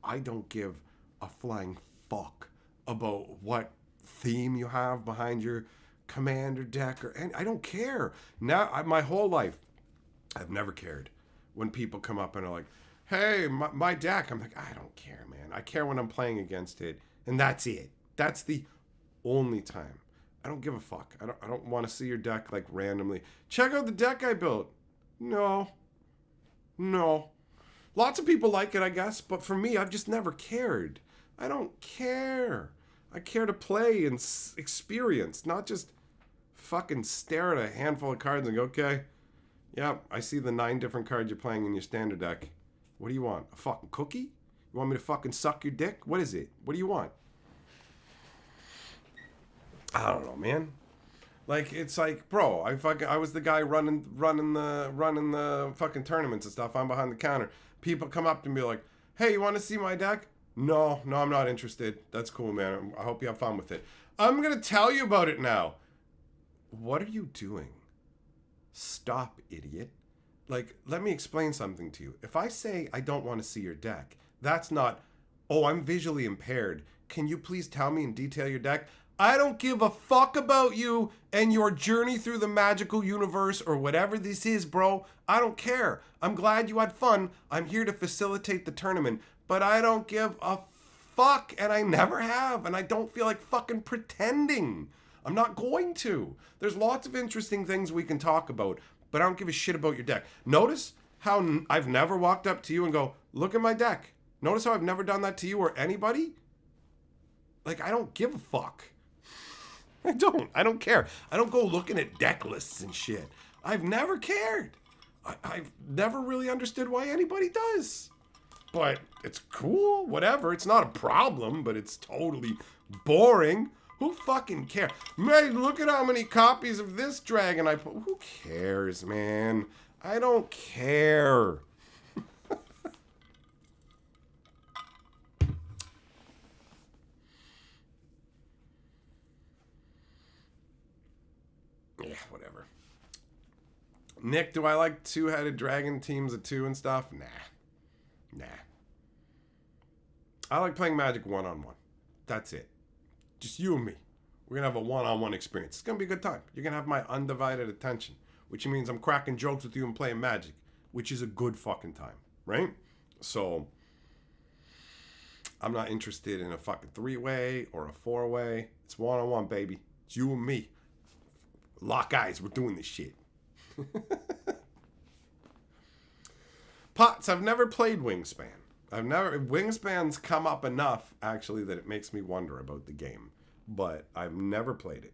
I don't give a flying fuck about what theme you have behind your commander deck and I don't care. Now my whole life I've never cared when people come up and are like, hey, my deck. I'm like, I don't care, man. I care when I'm playing against it, and that's it. That's the only time. I don't give a fuck. I don't want to see your deck like randomly. Check out the deck I built. No. Lots of people like it, I guess, but for me, I've just never cared. I don't care. I care to play and experience, not just fucking stare at a handful of cards and go, okay, yeah, I see the 9 different cards you're playing in your standard deck. What do you want? A fucking cookie? You want me to fucking suck your dick? What is it? What do you want? I don't know, man. Like, it's like, bro, I was the guy running the fucking tournaments and stuff. I'm behind the counter. People come up to me like, hey, you want to see my deck? No, I'm not interested. That's cool, man. I hope you have fun with it. I'm going to tell you about it now. What are you doing? Stop, idiot. Like, let me explain something to you. If I say I don't want to see your deck, that's not, oh, I'm visually impaired. Can you please tell me in detail your deck? I don't give a fuck about you and your journey through the magical universe or whatever this is, bro. I don't care. I'm glad you had fun. I'm here to facilitate the tournament, but I don't give a fuck, and I never have, and I don't feel like fucking pretending. I'm not going to. There's lots of interesting things we can talk about, but I don't give a shit about your deck. Notice how I've never walked up to you and go, look at my deck. Notice how I've never done that to you or anybody? Like, I don't give a fuck. I don't care. I don't go looking at deck lists and shit. I've never cared. I've never really understood why anybody does. But it's cool, whatever. It's not a problem, but it's totally boring. Who fucking cares? Man, look at how many copies of this dragon I put. Who cares, man? I don't care. Yeah, whatever. Nick, do I like 2-headed dragon teams of 2 and stuff? Nah. I like playing Magic one-on-one. That's it. Just you and me. We're going to have a one-on-one experience. It's going to be a good time. You're going to have my undivided attention, which means I'm cracking jokes with you and playing Magic, which is a good fucking time, right? So, I'm not interested in a fucking 3-way or a 4-way. It's one-on-one, baby. It's you and me. Lock eyes. We're doing this shit. Potts, I've never played Wingspan. Wingspan's come up enough, actually, that it makes me wonder about the game. But I've never played it.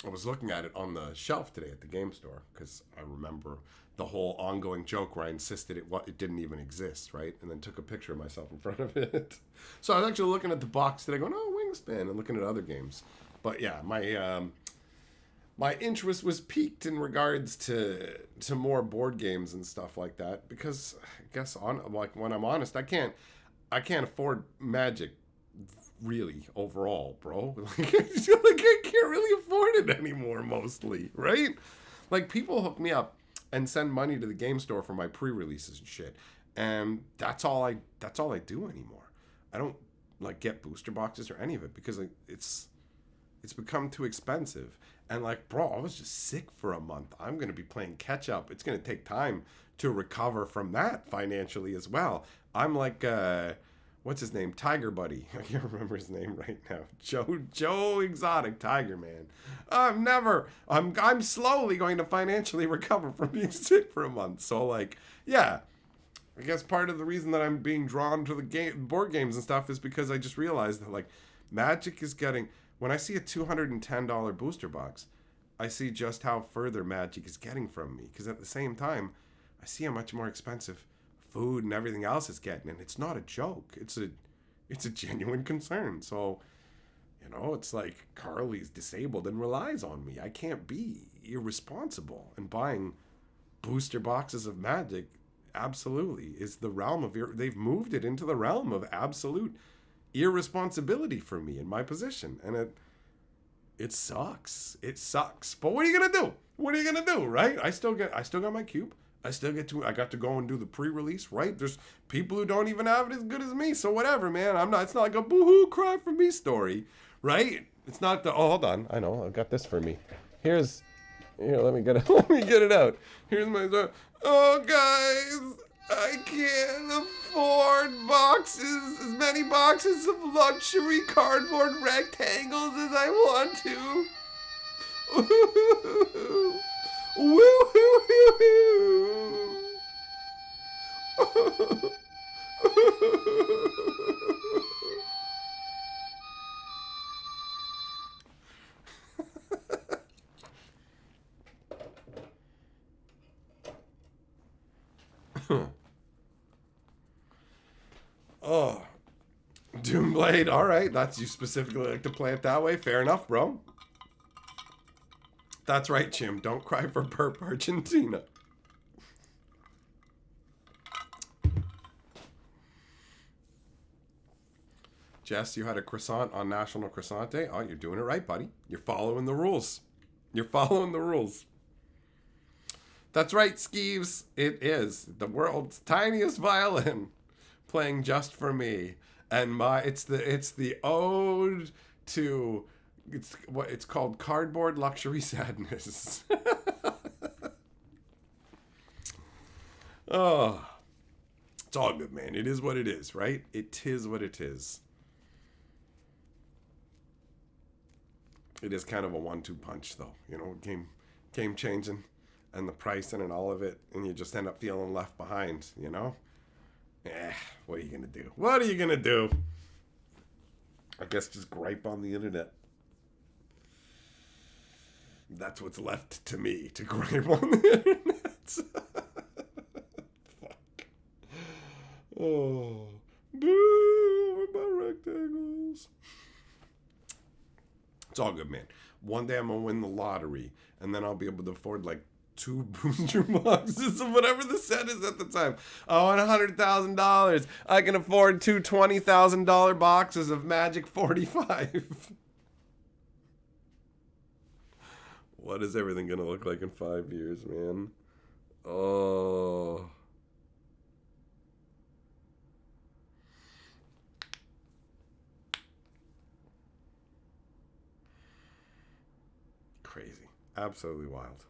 I was looking at it on the shelf today at the game store because I remember the whole ongoing joke where I insisted it didn't even exist, right? And then took a picture of myself in front of it. So I was actually looking at the box today, going, "Oh, Wingspan," and looking at other games. But yeah, my interest was piqued in regards to more board games and stuff like that because I guess when I'm honest, I can't afford Magic really overall, bro. Like, I feel like I can't really afford it anymore mostly, right? Like people hook me up and send money to the game store for my pre-releases and shit. And that's all I do anymore. I don't like get booster boxes or any of it because like, it's become too expensive. And like, bro, I was just sick for a month. I'm going to be playing catch up. It's going to take time to recover from that financially as well. I'm like what's his name? Tiger Buddy. I can't remember his name right now. Joe Exotic Tiger Man. I'm slowly going to financially recover from being sick for a month. So like, yeah. I guess part of the reason that I'm being drawn to the board games and stuff is because I just realized that like Magic is getting, when I see a $210 booster box, I see just how further Magic is getting from me. Because at the same time, I see how much more expensive food and everything else is getting, and it's not a joke. It's a genuine concern. So, it's like Carly's disabled and relies on me. I can't be irresponsible, and buying booster boxes of Magic absolutely is the realm of they've moved it into the realm of absolute irresponsibility for me in my position, and it sucks. It sucks. But what are you gonna do? What are you gonna do, right? I still got my cube. I got to go and do the pre-release, right? There's people who don't even have it as good as me, so whatever, man. It's not like a boo-hoo cry for me story, right? It's not hold on. I know, I've got this for me. Here, let me get it. Let me get it out. Here's my story. Oh, guys, I can't afford as many boxes of luxury cardboard rectangles as I want to. Woo-hoo-hoo-hoo. Oh, Doomblade. All right, that's you specifically like to play it that way. Fair enough, bro. That's right, Jim. Don't cry for Burp Argentina. Jess, you had a croissant on National Croissant Day. Oh, you're doing it right, buddy. You're following the rules. You're following the rules. That's right, Skeeves. It is the world's tiniest violin playing just for me. And it's the ode to it's called Cardboard Luxury Sadness. Oh, it's all good, man. It is what it is, right? It is what it is. It is kind of a 1-2 punch, though. Game changing, and the pricing and all of it, and you just end up feeling left behind. What are you gonna do? What are you gonna do? I guess just gripe on the internet. That's what's left to me, to gripe on the internet. Fuck. Oh, boo! My rectangles. It's all good, man. One day I'm gonna win the lottery, and then I'll be able to afford like 2 booster boxes of whatever the set is at the time. Oh, and $100,000. I can afford 2 $20,000 boxes of Magic 45. What is everything gonna look like in 5 years, man? Oh. Crazy. Absolutely wild.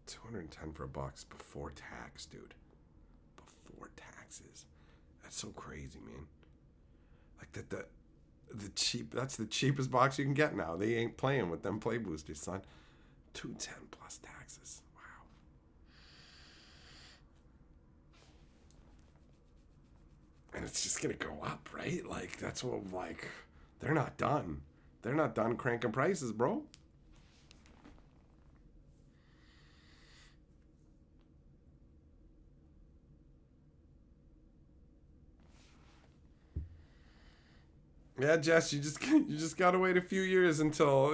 210 for a box before tax, dude. Before taxes. That's so crazy, man. Like the cheap, that's the cheapest box you can get now. They ain't playing with them play boosters, son. 210 plus taxes. Wow. And it's just gonna go up, right? Like that's what they're not done. They're not done cranking prices, bro. Yeah, Jess, you just gotta wait a few years until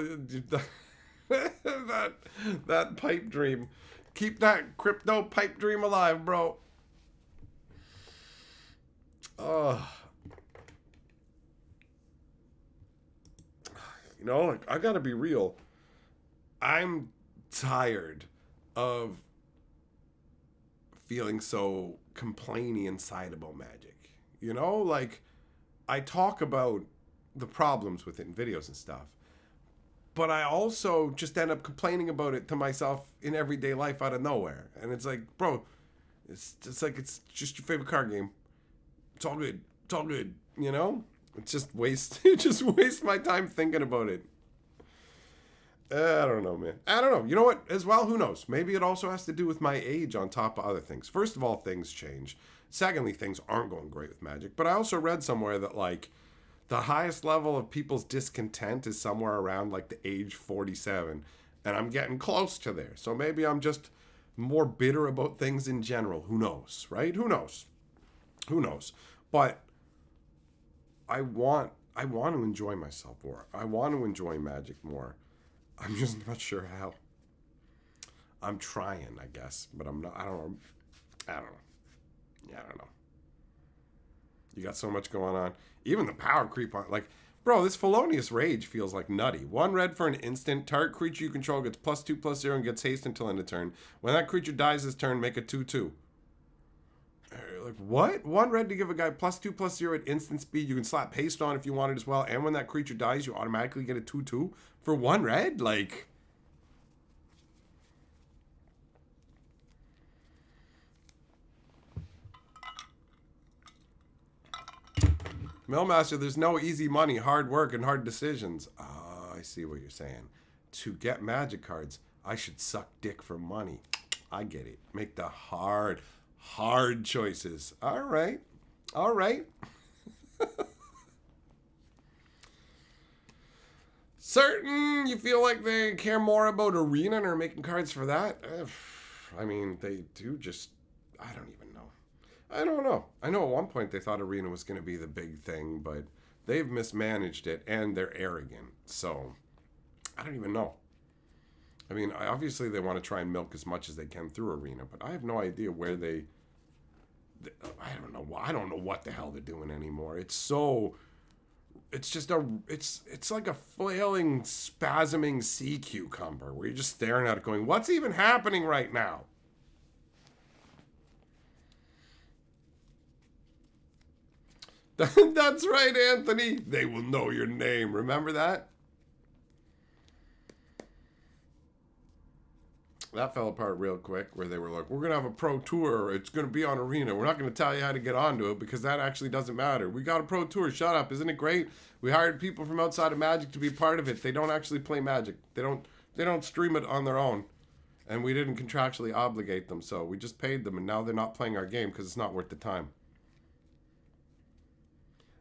that pipe dream. Keep that crypto pipe dream alive, bro. Oh, like I gotta be real. I'm tired of feeling so complainy inside about Magic. Like I talk about the problems with it in videos and stuff, but I also just end up complaining about it to myself in everyday life out of nowhere. And it's like, bro, it's like it's just your favorite card game. It's all good. It's all good. It's just waste. You just waste my time thinking about it. I don't know, man. I don't know. You know what? As well, who knows? Maybe it also has to do with my age on top of other things. First of all, things change. Secondly, things aren't going great with Magic. But I also read somewhere that, like, the highest level of people's discontent is somewhere around, like, the age 47. And I'm getting close to there. So maybe I'm just more bitter about things in general. Who knows, right? Who knows? Who knows? But I want to enjoy myself more. I want to enjoy Magic more. I'm just not sure how. I'm trying, I guess, but I'm not. I don't know. Yeah, I don't know. You got so much going on. Even the power creep on, like, bro, this Felonious Rage feels like nutty. 1 red for an instant. Target creature you control gets +2/+0 and gets haste until end of turn. When that creature dies this turn, make a 2/2. Like, what? 1 red to give a guy +2/+0 at instant speed. You can slap haste on if you want it as well. And when that creature dies, you automatically get a 2/2 for 1 red? Like, Millmaster, there's no easy money, hard work, and hard decisions. Oh, I see what you're saying. To get Magic cards, I should suck dick for money. I get it. Make the hard choices. All right. All right. Certain you feel like they care more about Arena and are making cards for that? I mean, they do just... I don't even know. I don't know. I know at one point they thought Arena was going to be the big thing, but they've mismanaged it and they're arrogant. So, I don't even know. I mean, obviously they want to try and milk as much as they can through Arena, but I have no idea where they... I don't know. I don't know what the hell they're doing anymore. It's so... It's just it's like a flailing, spasming sea cucumber where you're just staring at it going, what's even happening right now? That's right, Anthony. They will know your name. Remember that? That fell apart real quick where they were like, we're going to have a pro tour. It's going to be on Arena. We're not going to tell you how to get onto it because that actually doesn't matter. We got a pro tour. Shut up. Isn't it great? We hired people from outside of Magic to be part of it. They don't actually play Magic. They don't stream it on their own. And we didn't contractually obligate them. So we just paid them and now they're not playing our game because it's not worth the time.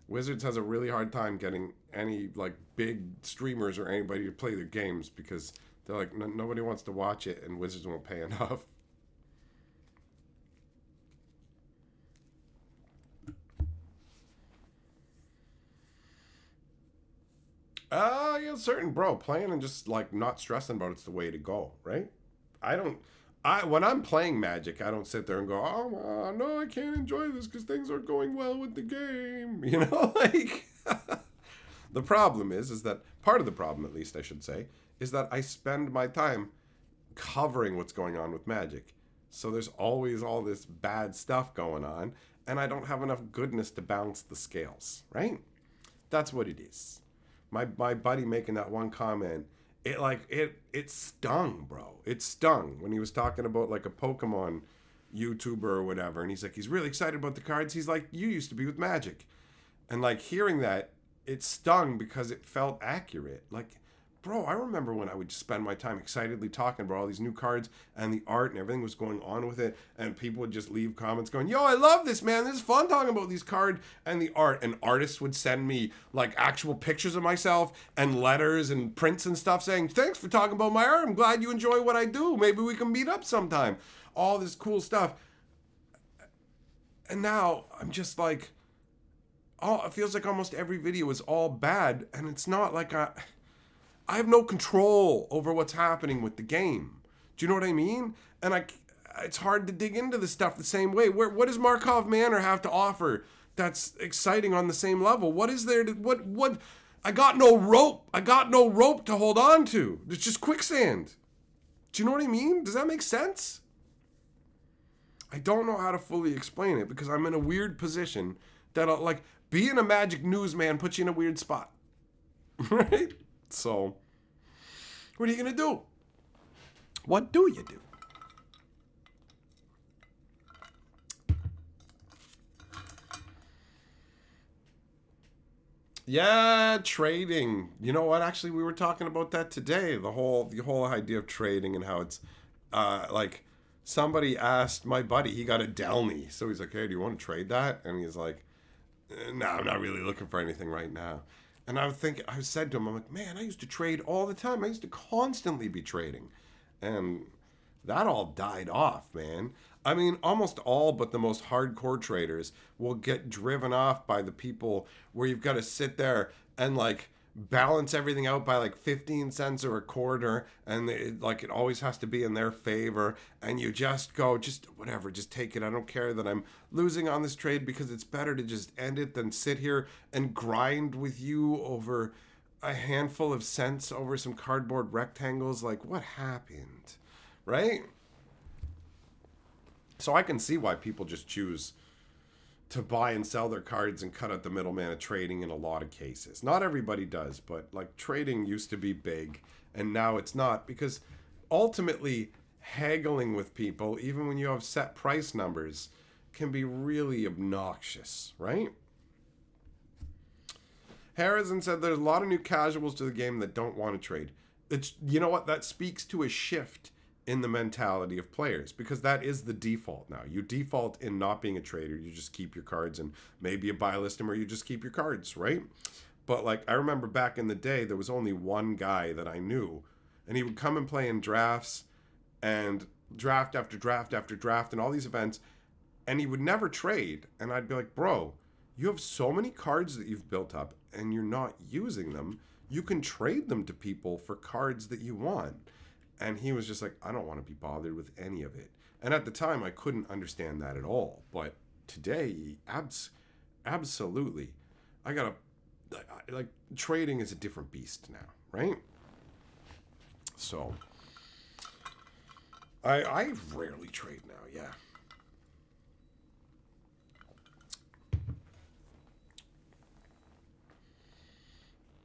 Wizards has a really hard time getting any like big streamers or anybody to play their games because they're like, nobody wants to watch it, and Wizards won't pay enough. Yeah, certain, bro. Playing and just like not stressing about it's the way to go, right? When I'm playing Magic, I don't sit there and go, oh no, I can't enjoy this because things aren't going well with the game. Like the problem is that part of the problem, at least I should say, is that I spend my time covering what's going on with Magic. So there's always all this bad stuff going on, and I don't have enough goodness to balance the scales, right? That's what it is. My buddy making that one comment, it stung, bro. It stung when he was talking about like a Pokemon YouTuber or whatever, and he's like, he's really excited about the cards. He's like, you used to be with Magic. And like hearing that, it stung because it felt accurate. Like, bro, I remember when I would spend my time excitedly talking about all these new cards and the art and everything was going on with it, and people would just leave comments going, yo, I love this, man. This is fun talking about these cards and the art. And artists would send me like actual pictures of myself and letters and prints and stuff saying, thanks for talking about my art. I'm glad you enjoy what I do. Maybe we can meet up sometime. All this cool stuff. And now I'm just like, oh, it feels like almost every video is all bad, and it's not like I have no control over what's happening with the game. Do you know what I mean? And it's hard to dig into the stuff the same way. What does Markov Manor have to offer that's exciting on the same level? What is there to, what? I got no rope. I got no rope to hold on to. It's just quicksand. Do you know what I mean? Does that make sense? I don't know how to fully explain it because I'm in a weird position that like being a Magic newsman puts you in a weird spot. Right? So, what are you going to do? What do you do? Yeah, trading. You know what? Actually, we were talking about that today. The whole idea of trading and how it's like somebody asked my buddy, he got a Delny. So he's like, hey, do you want to trade that? And he's like, no, I'm not really looking for anything right now. And I said to him, I'm like, man, I used to trade all the time. I used to constantly be trading. And that all died off, man. I mean, almost all but the most hardcore traders will get driven off by the people where you've got to sit there and like balance everything out by like 15 cents or a quarter, and it always has to be in their favor, and you just go, just whatever, just take it. I don't care that I'm losing on this trade because it's better to just end it than sit here and grind with you over a handful of cents over some cardboard rectangles. Like, what happened? Right? So I can see why people just choose to buy and sell their cards and cut out the middleman of trading in a lot of cases. Not everybody does, but like trading used to be big and now it's not, because ultimately haggling with people, even when you have set price numbers, can be really obnoxious, right? Harrison said there's a lot of new casuals to the game that don't want to trade. It's, you know what, that speaks to a shift in the mentality of players, because that is the default now. You default in not being a trader. You just keep your cards, and maybe you buy list them or you just keep your cards, right? But like, I remember back in the day, there was only one guy that I knew, and he would come and play in drafts and draft after draft after draft and all these events, and he would never trade. And I'd be like, bro, you have so many cards that you've built up and you're not using them. You can trade them to people for cards that you want. And he was just like, I don't want to be bothered with any of it. And at the time, I couldn't understand that at all. But today, absolutely. Like, trading is a different beast now, right? So, I rarely trade now, yeah.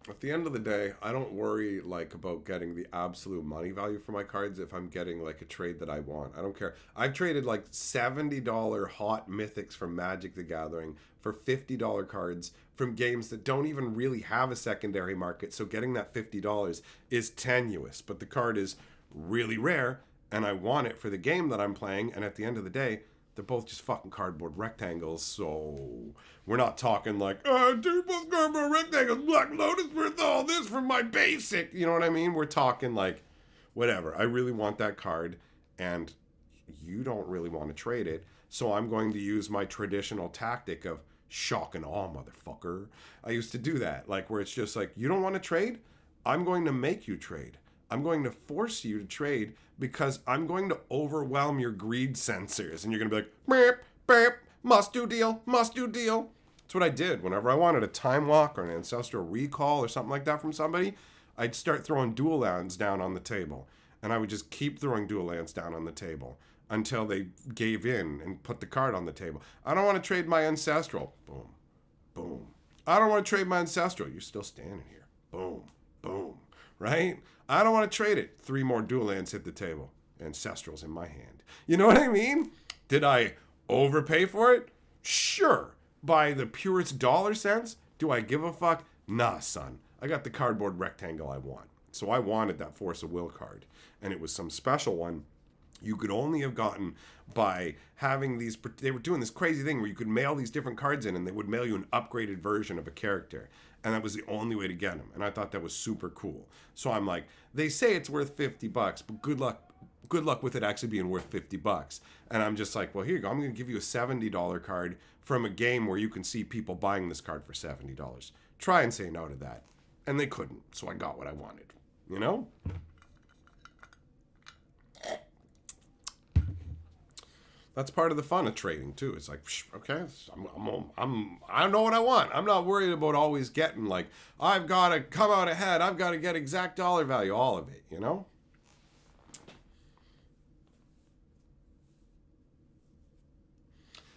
At the end of the day, I don't worry like about getting the absolute money value for my cards if I'm getting like a trade that I want. I don't care. I've traded like $70 hot mythics from Magic the Gathering for $50 cards from games that don't even really have a secondary market. So getting that $50 is tenuous, but the card is really rare and I want it for the game that I'm playing. And at the end of the day, they're both just fucking cardboard rectangles, so we're not talking like, two plus cardboard rectangles, Black Lotus worth all this for my basic. You know what I mean? We're talking like, whatever. I really want that card, and you don't really want to trade it, so I'm going to use my traditional tactic of shock and awe, motherfucker. I used to do that, like where it's just like, you don't want to trade? I'm going to make you trade. I'm going to force you to trade because I'm going to overwhelm your greed sensors. And you're going to be like, beep, beep, must do deal, must do deal. That's what I did. Whenever I wanted a Time Walk or an Ancestral Recall or something like that from somebody, I'd start throwing dual lands down on the table. And I would just keep throwing dual lands down on the table until they gave in and put the card on the table. I don't want to trade my Ancestral. Boom, boom. I don't want to trade my Ancestral. You're still standing here. Boom, boom. Right? I don't want to trade it. 3 more dual lands hit the table. Ancestral's in my hand. You know what I mean? Did I overpay for it? Sure. By the purest dollar sense, do I give a fuck? Nah, son. I got the cardboard rectangle I want. So I wanted that Force of Will card. And it was some special one you could only have gotten by having these. They were doing this crazy thing where you could mail these different cards in and they would mail you an upgraded version of a character. And that was the only way to get them. And I thought that was super cool. So I'm like, they say it's worth $50, but good luck with it actually being worth $50. And I'm just like, well, here you go. I'm going to give you a $70 card from a game where you can see people buying this card for $70. Try and say no to that. And they couldn't. So I got what I wanted. You know? That's part of the fun of trading too. It's like, okay, I know what I want. I'm not worried about always getting like, I've got to come out ahead. I've got to get exact dollar value, all of it, you know?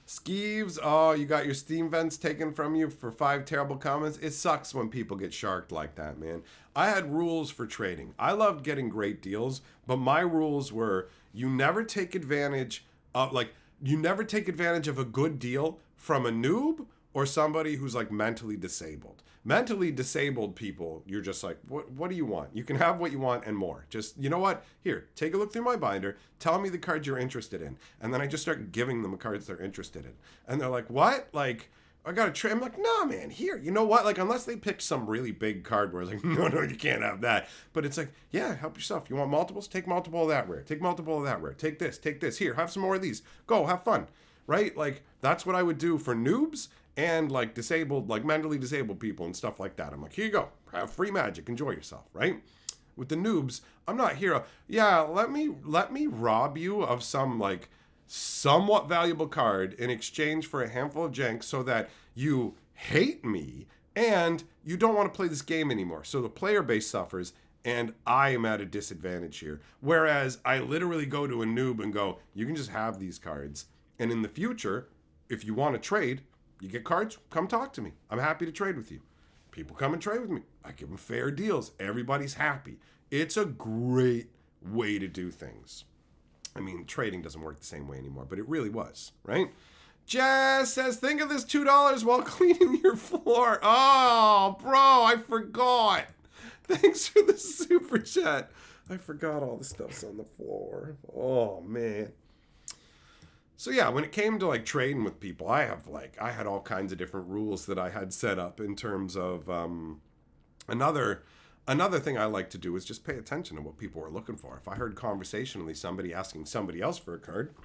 Skeeves, oh, you got your Steam vents taken from you for 5 terrible comments. It sucks when people get sharked like that, man. I had rules for trading. I loved getting great deals, but my rules were you never take advantage of, you never take advantage of a good deal from a noob or somebody who's like mentally disabled. Mentally disabled people, you're just like, what do you want? You can have what you want and more. Just, you know what? Here, take a look through my binder. Tell me the cards you're interested in. And then I just start giving them the cards they're interested in. And they're like, what? Like, I got to trade. I'm like, nah, man, here. You know what? Like, unless they picked some really big card where I was like, no, you can't have that. But it's like, yeah, help yourself. You want multiples? Take multiple of that rare. Take multiple of that rare. Take this. Here, have some more of these. Go, have fun. Right? Like, that's what I would do for noobs and like disabled, like mentally disabled people and stuff like that. I'm like, here you go, have free magic, enjoy yourself, right? With the noobs, I'm not here. Yeah, let me rob you of some like somewhat valuable card in exchange for a handful of jank so that you hate me and you don't want to play this game anymore. So the player base suffers and I am at a disadvantage here. Whereas I literally go to a noob and go, you can just have these cards. And in the future, if you want to trade, you get cards, come talk to me. I'm happy to trade with you. People come and trade with me. I give them fair deals. Everybody's happy. It's a great way to do things. I mean, trading doesn't work the same way anymore, but it really was, right? Jess says, think of this $2 while cleaning your floor. Oh, bro, I forgot. Thanks for the super chat. I forgot all the stuff's on the floor. Oh, man. So yeah, when it came to like trading with people, I had all kinds of different rules that I had set up in terms of another thing I like to do is just pay attention to what people are looking for. If I heard conversationally somebody asking somebody else for a card,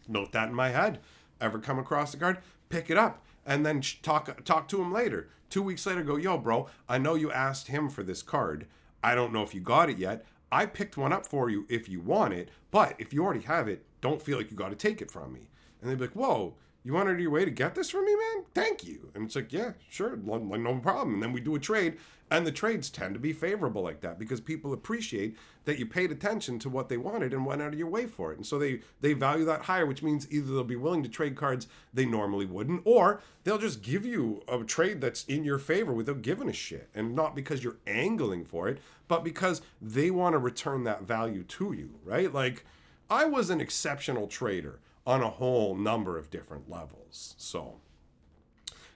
note that in my head. Ever come across a card, pick it up and then talk to him later. 2 weeks later, go, yo, bro, I know you asked him for this card. I don't know if you got it yet. I picked one up for you if you want it, but if you already have it, don't feel like you got to take it from me. And they'd be like, whoa, you went out of your way to get this from me, man? Thank you. And it's like, yeah, sure, no problem. And then we do a trade, and the trades tend to be favorable like that because people appreciate that you paid attention to what they wanted and went out of your way for it. And so they value that higher, which means either they'll be willing to trade cards they normally wouldn't, or they'll just give you a trade that's in your favor without giving a shit. And not because you're angling for it, but because they want to return that value to you, right? Like, I was an exceptional trader on a whole number of different levels. So,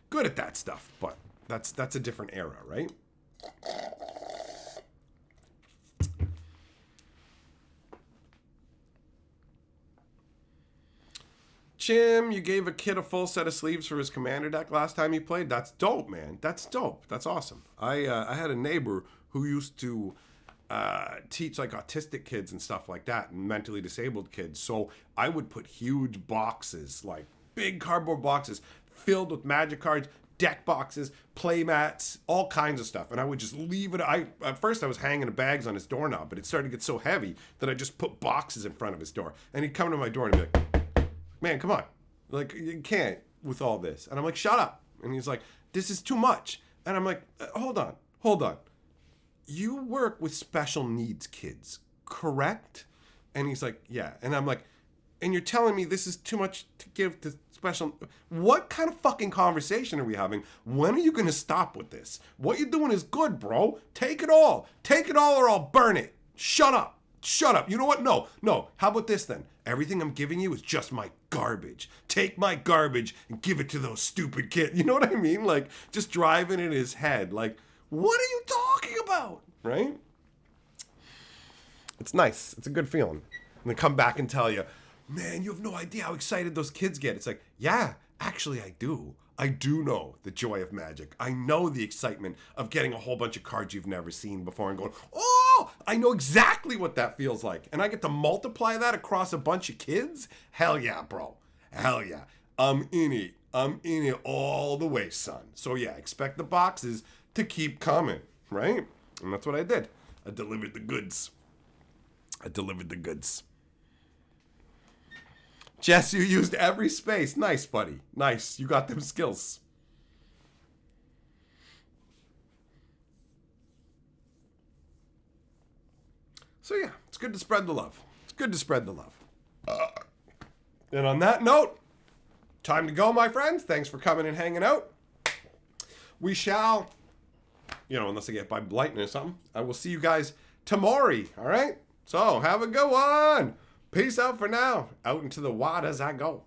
good at that stuff, but that's a different era, right? Jim, you gave a kid a full set of sleeves for his commander deck last time he played. That's dope, man. That's dope. That's awesome. I had a neighbor who used to teach like autistic kids and stuff like that and mentally disabled kids. So I would put huge boxes, like big cardboard boxes filled with magic cards, deck boxes, play mats, all kinds of stuff. And I would just leave it. At first I was hanging the bags on his doorknob, but it started to get so heavy that I just put boxes in front of his door. And he'd come to my door and be like, man, come on. Like, you can't with all this. And I'm like, shut up. And he's like, this is too much. And I'm like, hold on. You work with special needs kids, correct? And he's like, yeah. And I'm like, and you're telling me this is too much to give to special... What kind of fucking conversation are we having? When are you going to stop with this? What you're doing is good, bro. Take it all. Take it all or I'll burn it. Shut up. You know what? No. How about this then? Everything I'm giving you is just my garbage. Take my garbage and give it to those stupid kids. You know what I mean? Like, just driving in his head. Like, what are you talking about? Right? It's nice. It's a good feeling. And they come back and tell you, man, you have no idea how excited those kids get. It's like, yeah, actually I do. I do know the joy of Magic. I know the excitement of getting a whole bunch of cards you've never seen before and going, oh, I know exactly what that feels like. And I get to multiply that across a bunch of kids? Hell yeah, bro. Hell yeah. I'm in it. I'm in it all the way, son. So yeah, expect the boxes to keep coming, right? And that's what I did. I delivered the goods. I delivered the goods. Jess, you used every space. Nice, buddy. Nice. You got them skills. So yeah, it's good to spread the love. It's good to spread the love. And on that note, time to go, my friends. Thanks for coming and hanging out. We shall, unless I get by lightning or something, I will see you guys tomorrow. All right? So have a good one. Peace out for now. Out into the waters I go.